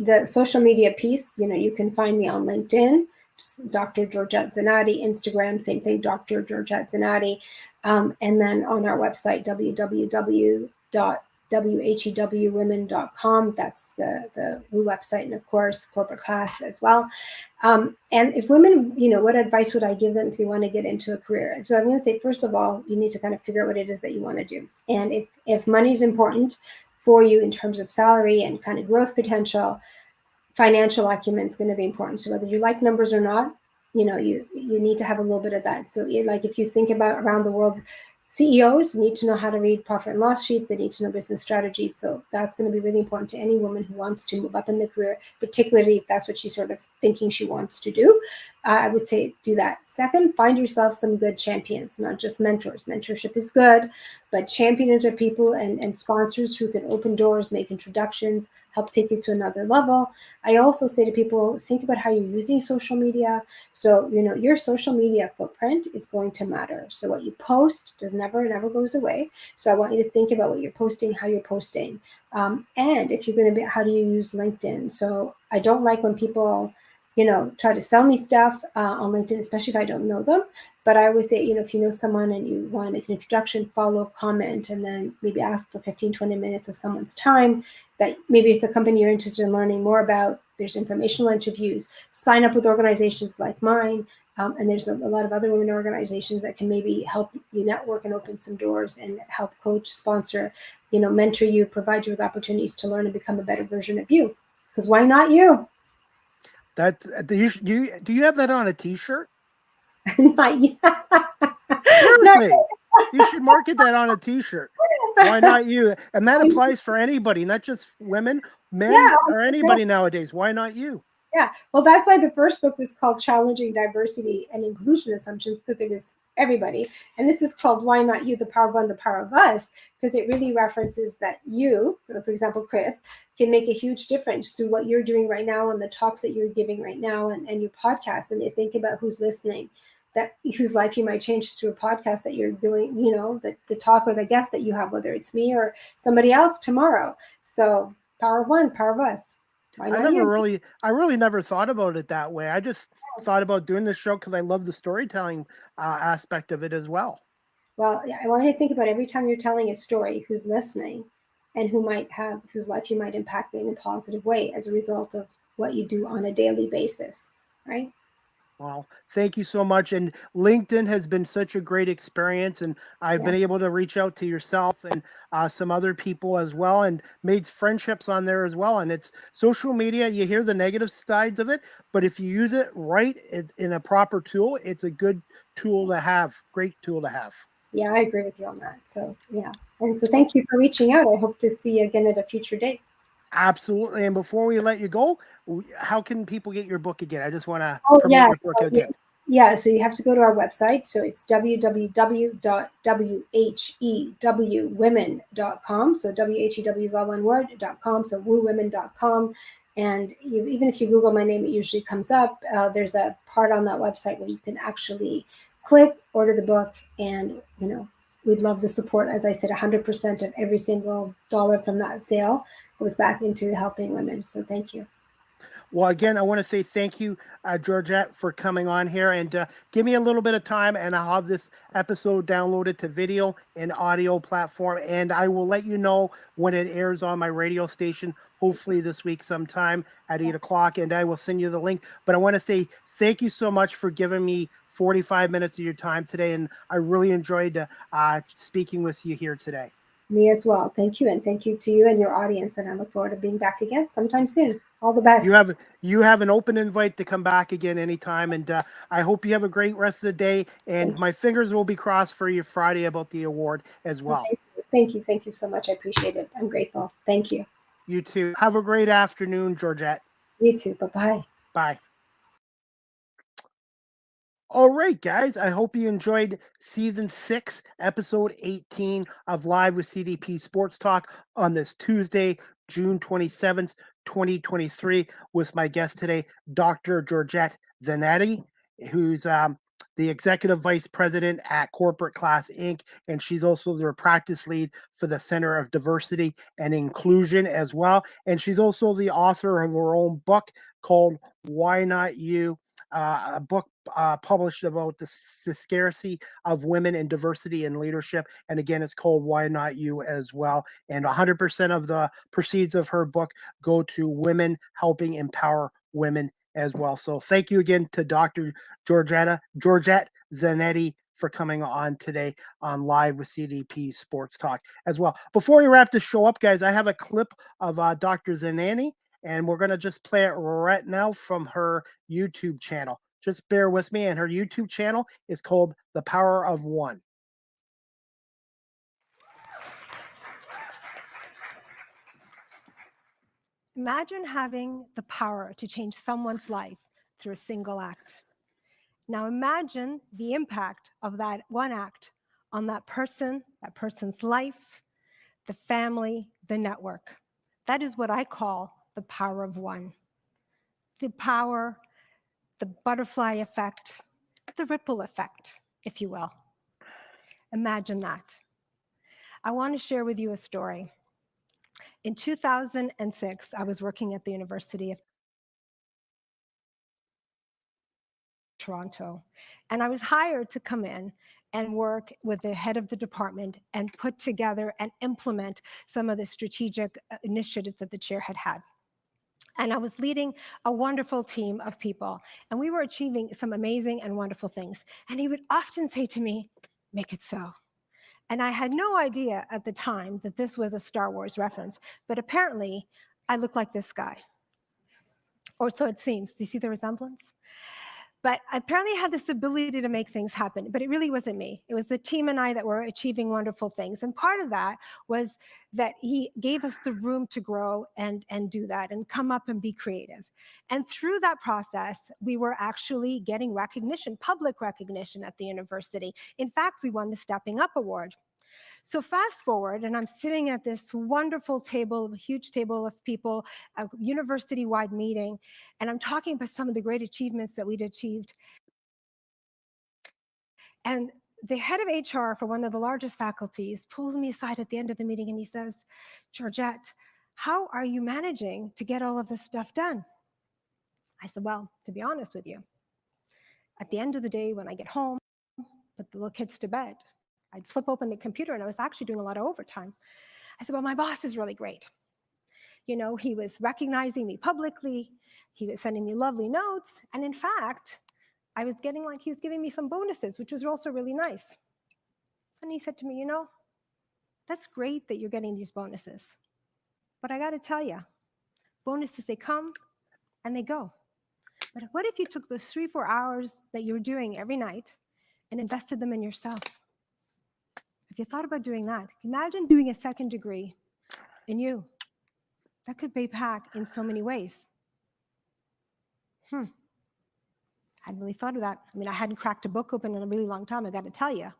the social media piece, you can find me on LinkedIn, just Dr. Georgette Zinaty, Instagram, same thing, Dr. Georgette Zinaty. And then on our website, www.whewwomen.com. That's the website, and of course, corporate class as well. And if women, what advice would I give them if they want to get into a career? So I'm going to say, first of all, you need to kind of figure out what it is that you want to do. And if money is important for you in terms of salary and kind of growth potential, financial acumen is going to be important. So whether you like numbers or not, you need to have a little bit of that. So like if you think about around the world, CEOs need to know how to read profit and loss sheets. They need to know business strategies. So that's going to be really important to any woman who wants to move up in the career, particularly if that's what she's sort of thinking she wants to do. I would say do that. Second, find yourself some good champions, not just mentors. Mentorship is good, but champions are people and sponsors who can open doors, make introductions, help take you to another level. I also say to people, think about how you're using social media. So, your social media footprint is going to matter. So what you post never goes away. So I want you to think about what you're posting, how you're posting. And if you're going to be, how do you use LinkedIn? So I don't like when people, try to sell me stuff on LinkedIn, especially if I don't know them. But I always say, if you know someone and you want to make an introduction, follow, comment, and then maybe ask for 15, 20 minutes of someone's time that maybe it's a company you're interested in learning more about. There's informational interviews, sign up with organizations like mine. And there's a lot of other women organizations that can maybe help you network and open some doors and help coach, sponsor, mentor you, provide you with opportunities to learn and become a better version of you. Because why not you? Do you have that on a T-shirt? Not yet. Seriously, you should market that on a T-shirt. Why not you? And that applies for anybody, not just women, men, or anybody nowadays. Why not you? Yeah, well, that's why the first book was called Challenging Diversity and Inclusion Assumptions, because it was everybody. And this is called Why Not You, the Power of One, the Power of Us, because it really references that you, for example, Chris, can make a huge difference through what you're doing right now and the talks that you're giving right now and your podcast. And you think about who's listening, whose life you might change through a podcast that you're doing, the talk or the guest that you have, whether it's me or somebody else tomorrow. So power of one, power of us. I really never thought about it that way. I just thought about doing this show because I love the storytelling aspect of it as well. Well, I want you to think about every time you're telling a story, who's listening and whose life you might impact in a positive way as a result of what you do on a daily basis, right? Well, thank you so much. And LinkedIn has been such a great experience. And I've Yeah. been able to reach out to yourself and some other people as well and made friendships on there as well. And it's social media. You hear the negative sides of it, but if you use it right in a proper tool, it's a good tool to have. Great tool to have. Yeah, I agree with you on that. So, yeah. And so thank you for reaching out. I hope to see you again at a future date. Absolutely. And before we let you go, how can people get your book again? I just want to Oh, promote yeah. your book again. Yeah, so you have to go to our website. So it's www.whewwomen.com. So WHEW is all one word.com. So woowomen.com. And even if you Google my name, it usually comes up. There's a part on that website where you can actually click, order the book, and we'd love to support. As I said, 100% of every single dollar from that sale goes back into helping women. So thank you. Well, again, I want to say thank you, Georgette, for coming on here and give me a little bit of time, and I'll have this episode downloaded to video and audio platform, and I will let you know when it airs on my radio station, hopefully this week sometime at 8 o'clock, and I will send you the link. But I want to say thank you so much for giving me 45 minutes of your time today, and I really enjoyed speaking with you here today. Me as well. Thank you. And thank you to you and your audience. And I look forward to being back again sometime soon. All the best. You have an open invite to come back again anytime. And I hope you have a great rest of the day. And my fingers will be crossed for you Friday about the award as well. Thank you. Thank you so much. I appreciate it. I'm grateful. Thank you. You too. Have a great afternoon, Georgette. You too. Bye-bye. Bye. All right, guys. I hope you enjoyed season 6, episode 18 of Live with CDP Sports Talk on this Tuesday, June 27th, 2023, with my guest today, Dr. Georgette Zinaty, who's the executive vice president at Corporate Class Inc. And she's also the practice lead for the Center of Diversity and Inclusion as well. And she's also the author of her own book called Why Not You? A book published about the scarcity of women in diversity and leadership. And again, it's called Why Not You as well. And 100% of the proceeds of her book go to women helping empower women as well. So thank you again to Dr. Georgette Zinaty for coming on today on Live with CDP Sports Talk as well. Before we wrap this show up, guys, I have a clip of Dr. Zinaty, and we're going to just play it right now from her YouTube channel. Just bear with me. And her YouTube channel is called The Power of One. Imagine having the power to change someone's life through a single act. Now imagine the impact of that one act on that person, that person's life, the family, the network. That is what I call the power of one. The power, the butterfly effect, the ripple effect, if you will. Imagine that. I want to share with you a story. In 2006, I was working at the University of Toronto, and I was hired to come in and work with the head of the department and put together and implement some of the strategic initiatives that the chair had had. And I was leading a wonderful team of people, and we were achieving some amazing and wonderful things. And he would often say to me, "Make it so." And I had no idea at the time that this was a Star Wars reference, but apparently I look like this guy. Or so it seems. Do you see the resemblance? But I apparently had this ability to make things happen, but it really wasn't me. It was the team and I that were achieving wonderful things. And part of that was that he gave us the room to grow and do that and come up and be creative. And through that process, we were actually getting recognition, public recognition at the university. In fact, we won the Stepping Up Award. So fast forward, and I'm sitting at this wonderful table, a huge table of people, a university-wide meeting, and I'm talking about some of the great achievements that we'd achieved. And the head of HR for one of the largest faculties pulls me aside at the end of the meeting and he says, "Georgette, how are you managing to get all of this stuff done?" I said, "Well, to be honest with you, at the end of the day, when I get home, put the little kids to bed, I'd flip open the computer and I was actually doing a lot of overtime." I said, "Well, my boss is really great. You know, he was recognizing me publicly. He was sending me lovely notes. And in fact, I was getting like, he was giving me some bonuses, which was also really nice. And he said to me, you know, that's great that you're getting these bonuses. But I got to tell you, bonuses, they come and they go. But what if you took those 3-4 hours that you were doing every night and invested them in yourself? If you thought about doing that, imagine doing a second degree in you. That could pay back in so many ways. Hadn't really thought of that. I mean, I hadn't cracked a book open in a really long time, I got to tell you.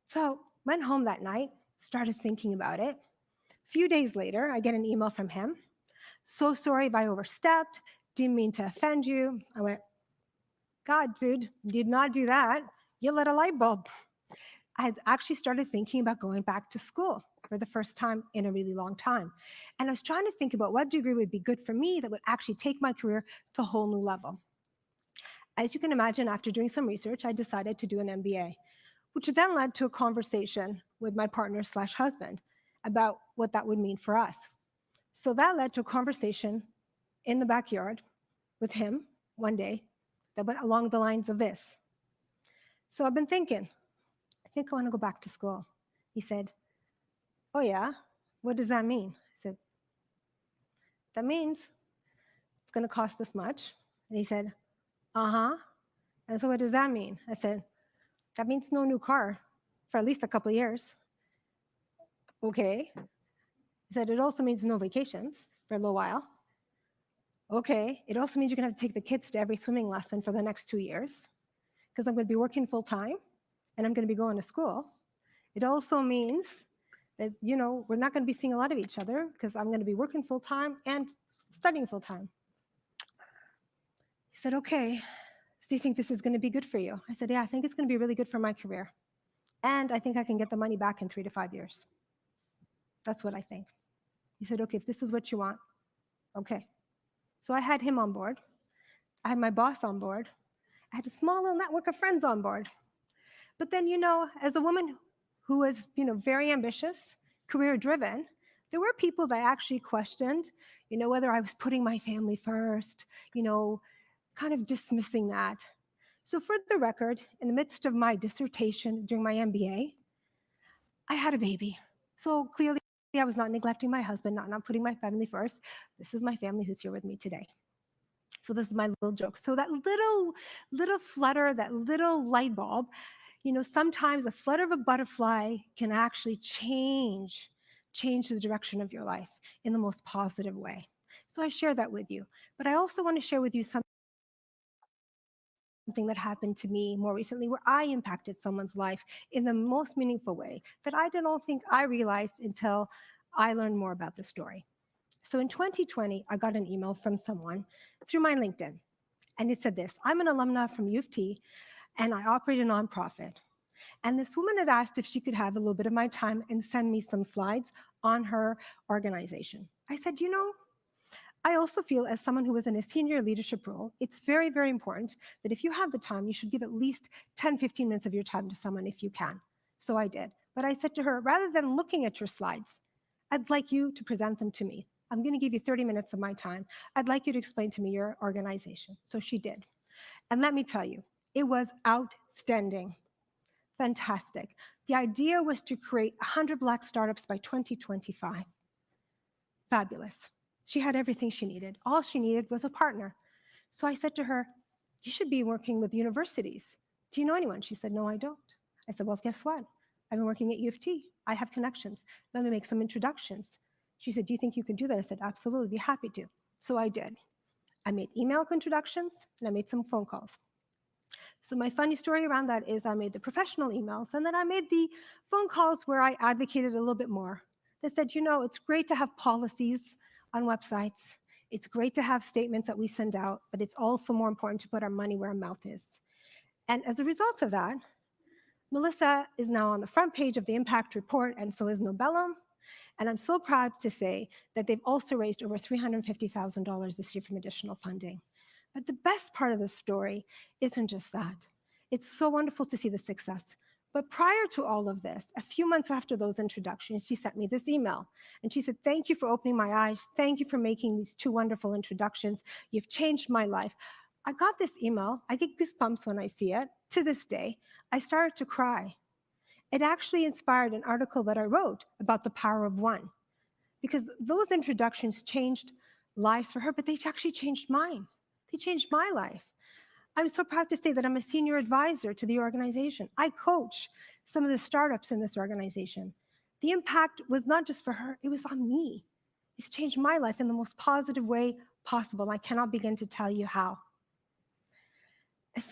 So went home that night, started thinking about it. A few days later, I get an email from him. So sorry if I overstepped, didn't mean to offend you. I went, God, dude, did not do that. You lit a light bulb. I had actually started thinking about going back to school for the first time in a really long time. And I was trying to think about what degree would be good for me that would actually take my career to a whole new level. As you can imagine, after doing some research, I decided to do an MBA, which then led to a conversation with my partner/husband about what that would mean for us. So that led to a conversation in the backyard with him one day that went along the lines of this. So I've been thinking, I think I want to go back to school. He said, oh yeah, what does that mean? I said, that means it's going to cost this much. And he said, uh-huh. And so what does that mean? I said, that means no new car for at least a couple of years. Okay. He said, it also means no vacations for a little while. Okay. It also means you're going to have to take the kids to every swimming lesson for the next 2 years because I'm going to be working full time and I'm going to be going to school. It also means that, you know, we're not going to be seeing a lot of each other because I'm going to be working full time and studying full time. He said, okay, so you think this is going to be good for you? I said, yeah, I think it's going to be really good for my career. And I think I can get the money back in 3 to 5 years. That's what I think. He said, okay, if this is what you want, okay. So I had him on board. I had my boss on board. I had a small little network of friends on board. But then, you know, as a woman who was, you know, very ambitious, career-driven, there were people that actually questioned, you know, whether I was putting my family first, you know, kind of dismissing that. So for the record, in the midst of my dissertation during my MBA, I had a baby. So clearly I was not neglecting my husband, not putting my family first. This is my family who's here with me today. So this is my little joke. So that little flutter, that little light bulb, you know, sometimes a flutter of a butterfly can actually change the direction of your life in the most positive way. So I share that with you. But I also want to share with you something that happened to me more recently where I impacted someone's life in the most meaningful way that I don't think I realized until I learned more about the story. So in 2020, I got an email from someone through my LinkedIn, and it said this: I'm an alumna from U of T, and I operate a nonprofit. And this woman had asked if she could have a little bit of my time and send me some slides on her organization. I said, you know, I also feel as someone who was in a senior leadership role, it's very, very important that if you have the time, you should give at least 10, 15 minutes of your time to someone if you can. So I did. But I said to her, rather than looking at your slides, I'd like you to present them to me. I'm going to give you 30 minutes of my time. I'd like you to explain to me your organization. So she did. And let me tell you, it was outstanding. Fantastic. The idea was to create 100 Black startups by 2025. Fabulous. She had everything she needed. All she needed was a partner. So I said to her, you should be working with universities. Do you know anyone? She said, no, I don't. I said, well, guess what? I've been working at U of T. I have connections. Let me make some introductions. She said, do you think you can do that? I said, absolutely, be happy to. So I did. I made email introductions and I made some phone calls. So my funny story around that is I made the professional emails and then I made the phone calls where I advocated a little bit more. They said, you know, it's great to have policies on websites. It's great to have statements that we send out, but it's also more important to put our money where our mouth is. And as a result of that, Melissa is now on the front page of the Impact Report, and so is Nobellum. And I'm so proud to say that they've also raised over $350,000 this year from additional funding. But the best part of the story isn't just that. It's so wonderful to see the success. But prior to all of this, a few months after those introductions, she sent me this email. And she said, thank you for opening my eyes. Thank you for making these 2 wonderful introductions. You've changed my life. I got this email. I get goosebumps when I see it. To this day, I started to cry. It actually inspired an article that I wrote about the power of one, because those introductions changed lives for her, but they actually changed mine. They changed my life. I'm so proud to say that I'm a senior advisor to the organization. I coach some of the startups in this organization. The impact was not just for her, it was on me. It's changed my life in the most positive way possible. I cannot begin to tell you how. As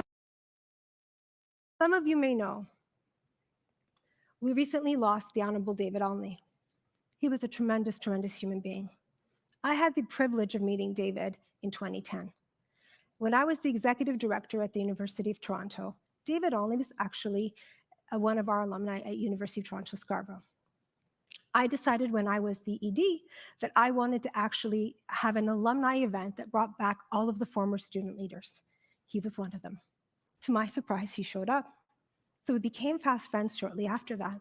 some of you may know, we recently lost the Honorable David Olney. He was a tremendous, tremendous human being. I had the privilege of meeting David in 2010. When I was the executive director at the University of Toronto, David Olney was actually one of our alumni at University of Toronto, Scarborough. I decided when I was the ED that I wanted to actually have an alumni event that brought back all of the former student leaders. He was one of them. To my surprise, he showed up. So we became fast friends shortly after that.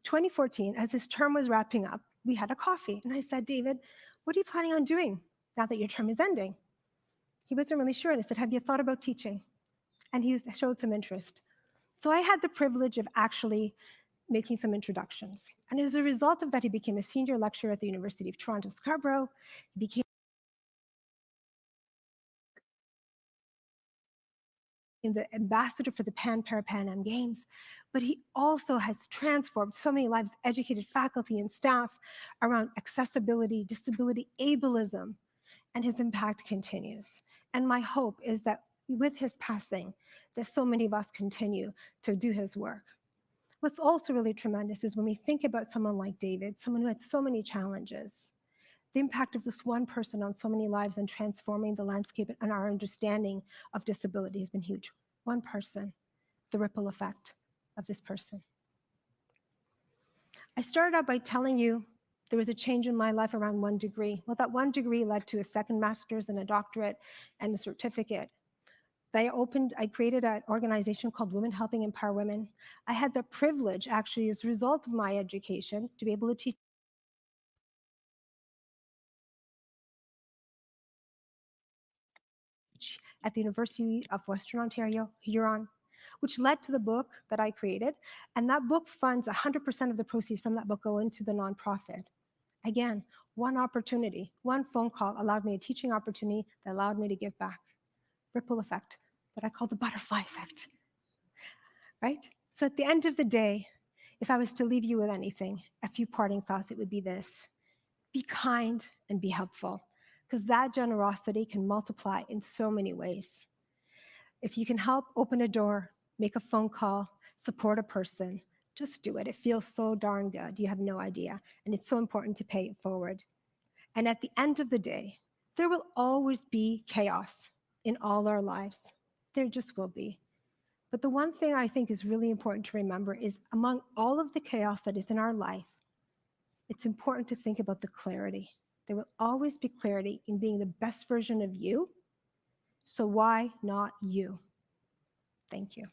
2014, as his term was wrapping up, we had a coffee. And I said, David, what are you planning on doing now that your term is ending? He wasn't really sure. And I said, have you thought about teaching? And he showed some interest. So I had the privilege of actually making some introductions. And as a result of that, he became a senior lecturer at the University of Toronto, Scarborough. He became the ambassador for the Pan Am Games, but he also has transformed so many lives, educated faculty and staff around accessibility, disability, ableism, and his impact continues. And my hope is that with his passing, that so many of us continue to do his work. What's also really tremendous is when we think about someone like David, someone who had so many challenges, the impact of this one person on so many lives and transforming the landscape and our understanding of disability has been huge. One person, the ripple effect of this person. I started out by telling you there was a change in my life around 1 degree. Well, that 1 degree led to a second master's and a doctorate and a certificate. I created an organization called Women Helping Empower Women. I had the privilege, actually, as a result of my education, to be able to teach at the University of Western Ontario, Huron, which led to the book that I created. And that book funds 100% of the proceeds from that book go into the nonprofit. Again, one opportunity, one phone call allowed me a teaching opportunity that allowed me to give back. Ripple effect that I call the butterfly effect, right? So at the end of the day, if I was to leave you with anything, a few parting thoughts, it would be this: be kind and be helpful, because that generosity can multiply in so many ways. If you can help open a door, make a phone call, support a person, just do it. It feels so darn good. You have no idea. And it's so important to pay it forward. And at the end of the day, there will always be chaos in all our lives. There just will be. But the one thing I think is really important to remember is among all of the chaos that is in our life, it's important to think about the clarity. There will always be clarity in being the best version of you. So why not you? Thank you.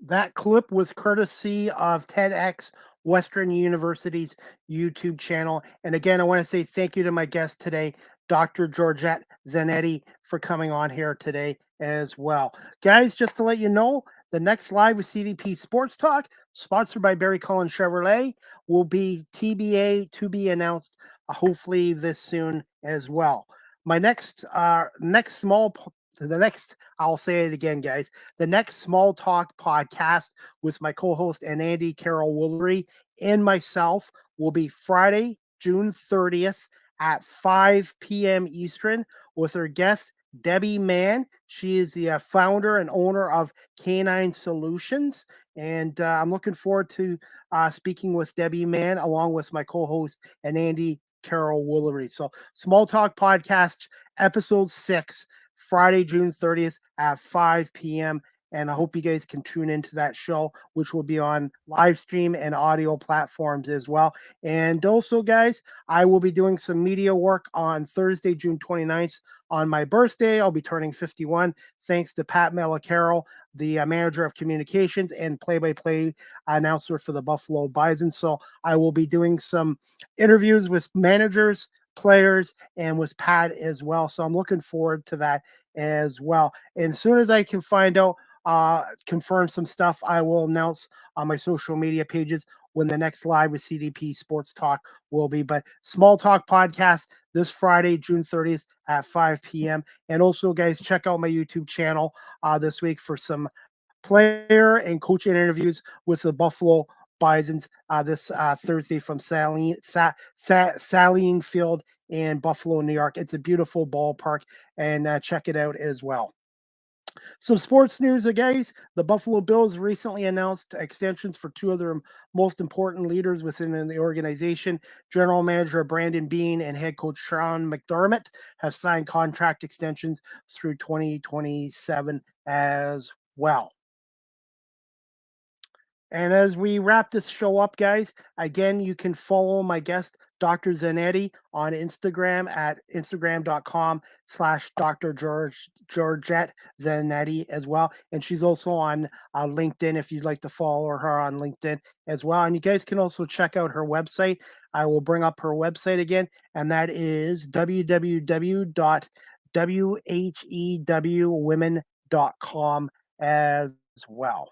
That clip was courtesy of TEDx Western University's YouTube channel. And again, I want to say thank you to my guest today, Dr. Georgette Zinaty, for coming on here today as well. Guys, just to let you know, the next Live with CDP Sports Talk, sponsored by Barry Cullen Chevrolet, will be TBA, to be announced, hopefully this soon as well. My I'll say it again, guys. The next Small Talk podcast with my co-host and Andy Carol Woolery and myself will be Friday, June 30th at 5 p.m. Eastern with our guest, Debbie Mann. She is the founder and owner of Canine Solutions. And I'm looking forward to speaking with Debbie Mann along with my co-host and Andy Carol Woolery. So Small Talk Podcast, episode 6, Friday, June 30th at 5 p.m. And I hope you guys can tune into that show, which will be on live stream and audio platforms as well. And also, guys, I will be doing some media work on Thursday, June 29th on my birthday. I'll be turning 51, thanks to Pat Mellacaro, the manager of communications and play-by-play announcer for the Buffalo Bison. So I will be doing some interviews with managers, players and with Pat as well. So I'm looking forward to that as well. And as soon as I can find out, confirm some stuff, I will announce on my social media pages when the next live with CDP Sports Talk will be. But Small Talk Podcast this Friday, June 30th at 5 p.m. And also, guys, check out my YouTube channel this week for some player and coaching interviews with the Buffalo Bisons this Thursday from Saline Field in Buffalo, New York. It's a beautiful ballpark, and check it out as well. Some sports news, guys. The Buffalo Bills recently announced extensions for two of their most important leaders within the organization. General Manager Brandon Beane and head coach Sean McDermott have signed contract extensions through 2027 as well. And as we wrap this show up, guys, again, you can follow my guest, Dr. Zinaty, on Instagram at instagram.com/Dr. Georgette Zinaty as well. And she's also on LinkedIn if you'd like to follow her on LinkedIn as well. And you guys can also check out her website. I will bring up her website again, and that is www.whewwomen.com as well.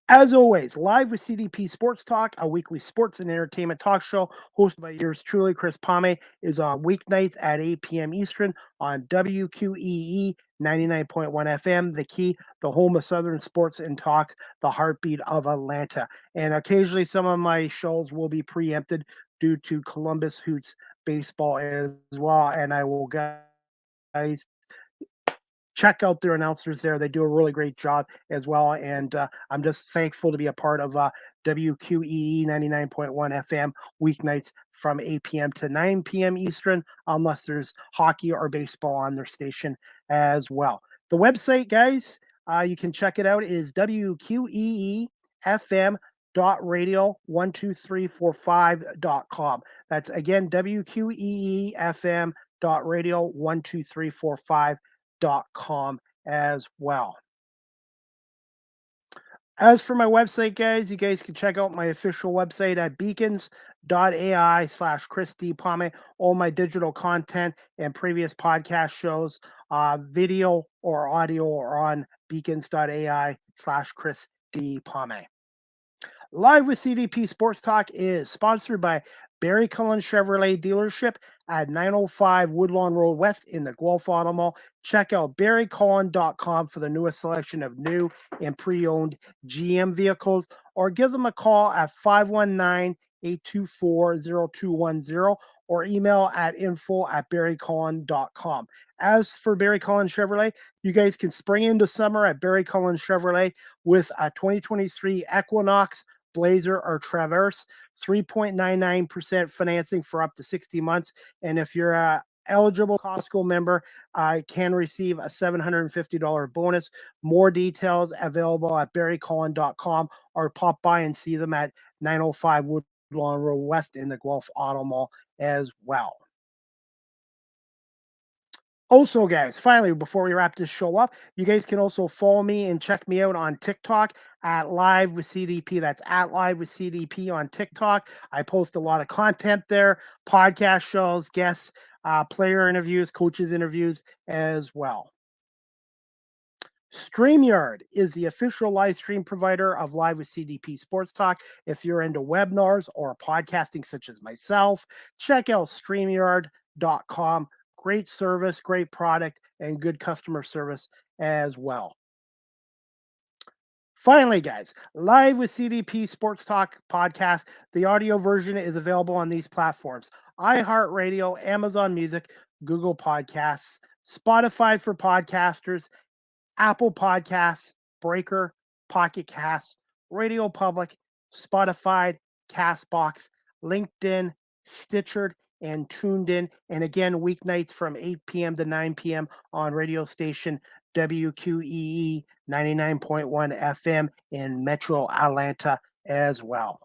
As always, live with CDP Sports Talk, a weekly sports and entertainment talk show hosted by yours truly, Chris Pame, is on weeknights at 8 p.m. Eastern on WQEE 99.1 FM, The Key, the home of Southern sports and talk, the heartbeat of Atlanta. And occasionally some of my shows will be preempted due to Columbus Hoots baseball as well. And I will, guys, check out their announcers there. They do a really great job as well. And I'm just thankful to be a part of WQEE 99.1 FM weeknights from 8 p.m. to 9 p.m. Eastern, unless there's hockey or baseball on their station as well. The website, guys, you can check it out, is WQEEFM.radio12345.com. That's again, WQEEFM.radio12345.com as well. As for my website, guys, you guys can check out my official website at beacons.ai/Chris D. Pame. All my digital content and previous podcast shows, video or audio, are on beacons.ai/Chris D. Pame. Live with CDP Sports Talk is sponsored by Barry Cullen Chevrolet dealership at 905 Woodlawn Road West in the Guelph Auto Mall. Check out barrycullen.com for the newest selection of new and pre-owned GM vehicles, or give them a call at 519-824-0210 or email at info@barrycullen.com. As for Barry Cullen Chevrolet, you guys can spring into summer at Barry Cullen Chevrolet with a 2023 Equinox, Blazer, or Traverse, 3.99% financing for up to 60 months. And if you're a eligible Costco member, can receive a $750 bonus. More details available at barrycullen.com, or pop by and see them at 905 Woodlawn Road West in the Guelph Auto Mall as well. Also, guys, finally, before we wrap this show up, you guys can also follow me and check me out on TikTok at Live with CDP. That's at Live with CDP on TikTok. I post a lot of content there, podcast shows, guests, player interviews, coaches interviews as well. StreamYard is the official live stream provider of Live with CDP Sports Talk. If you're into webinars or podcasting such as myself, check out StreamYard.com. Great service, great product, and good customer service as well. Finally, guys, Live with CDP Sports Talk podcast. The audio version is available on these platforms: iHeartRadio, Amazon Music, Google Podcasts, Spotify for podcasters, Apple Podcasts, Breaker, Pocket Casts, Radio Public, Spotify, Castbox, LinkedIn, Stitcher, and Tuned In. And again, weeknights from 8 p.m. to 9 p.m. on radio station WQEE 99.1 FM in Metro Atlanta as well.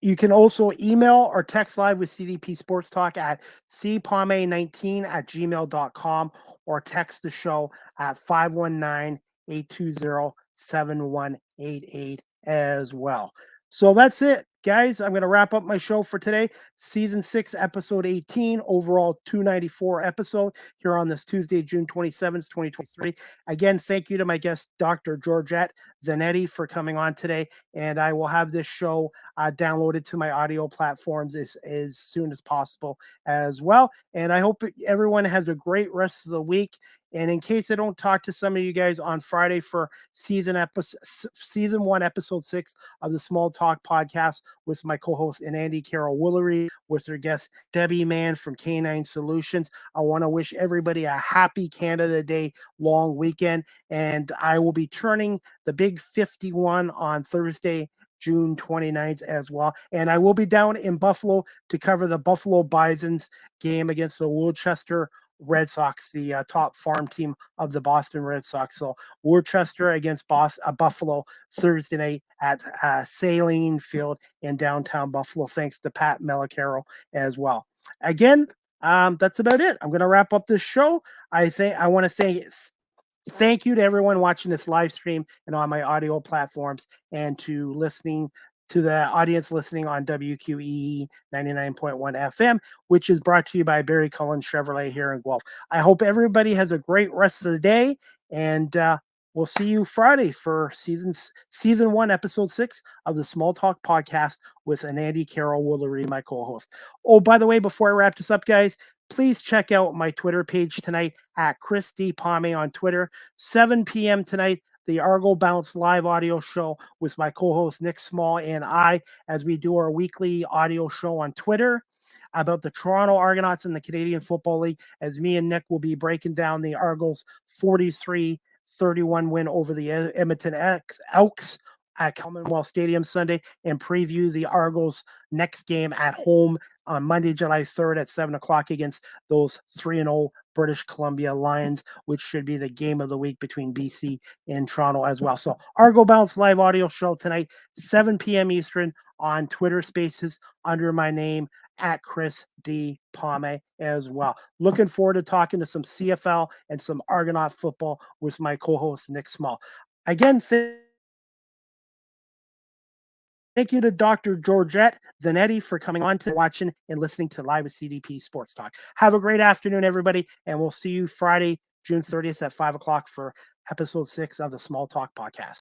You can also email or text Live with CDP Sports Talk at cpame19@gmail.com, or text the show at 519-820-7188 as well. So that's it, guys, I'm going to wrap up my show for today. Season 6, episode 18, overall 294 episode here on this Tuesday, June 27th, 2023. Again, thank you to my guest, Dr. Georgette Zinaty, for coming on today. And I will have this show downloaded to my audio platforms as soon as possible as well. And I hope everyone has a great rest of the week. And in case I don't talk to some of you guys on Friday for season 1, episode 6 of the Small Talk podcast with my co-host Andy Carol Woolery, with her guest Debbie Mann from K9 Solutions, I want to wish everybody a happy Canada Day long weekend. And I will be turning the big 51 on Thursday, June 29th as well. And I will be down in Buffalo to cover the Buffalo Bisons game against the Worcester Red Sox, the top farm team of the Boston Red Sox. So Worcester against Buffalo Thursday night at Saline Field in downtown Buffalo. Thanks to Pat Mellicaro as well. Again, that's about it. I'm going to wrap up this show. I want to say thank you to everyone watching this live stream and on my audio platforms, and to the audience listening on WQEE 99.1 FM, which is brought to you by Barry Cullen Chevrolet here in Guelph. I hope everybody has a great rest of the day, and we'll see you Friday for season 1, episode 6 of the Small Talk podcast with Andy Carol Woolery, my co-host. Oh, by the way, before I wrap this up, guys, please check out my Twitter page tonight at Chris D. Palme on Twitter, 7 p.m. tonight. The Argo Bounce live audio show with my co-host Nick Small and I, as we do our weekly audio show on Twitter about the Toronto Argonauts and the Canadian Football League, as me and Nick will be breaking down the Argos' 43-31 win over the Edmonton Elks at Commonwealth Stadium Sunday, and preview the Argos' next game at home on Monday, July 3rd at 7 o'clock against those 3-0 British Columbia Lions, which should be the game of the week between BC and Toronto as well. So Argo Bounce live audio show tonight, 7 p.m. Eastern on Twitter Spaces under my name at Chris D. Palme as well. Looking forward to talking to some CFL and some Argonaut football with my co-host Nick Small. Again, thank you to Dr. Georgette Zinaty for coming on to watching and listening to Live with CDP Sports Talk. Have a great afternoon, everybody, and we'll see you Friday, June 30th at 5 o'clock for episode 6 of the Small Talk podcast.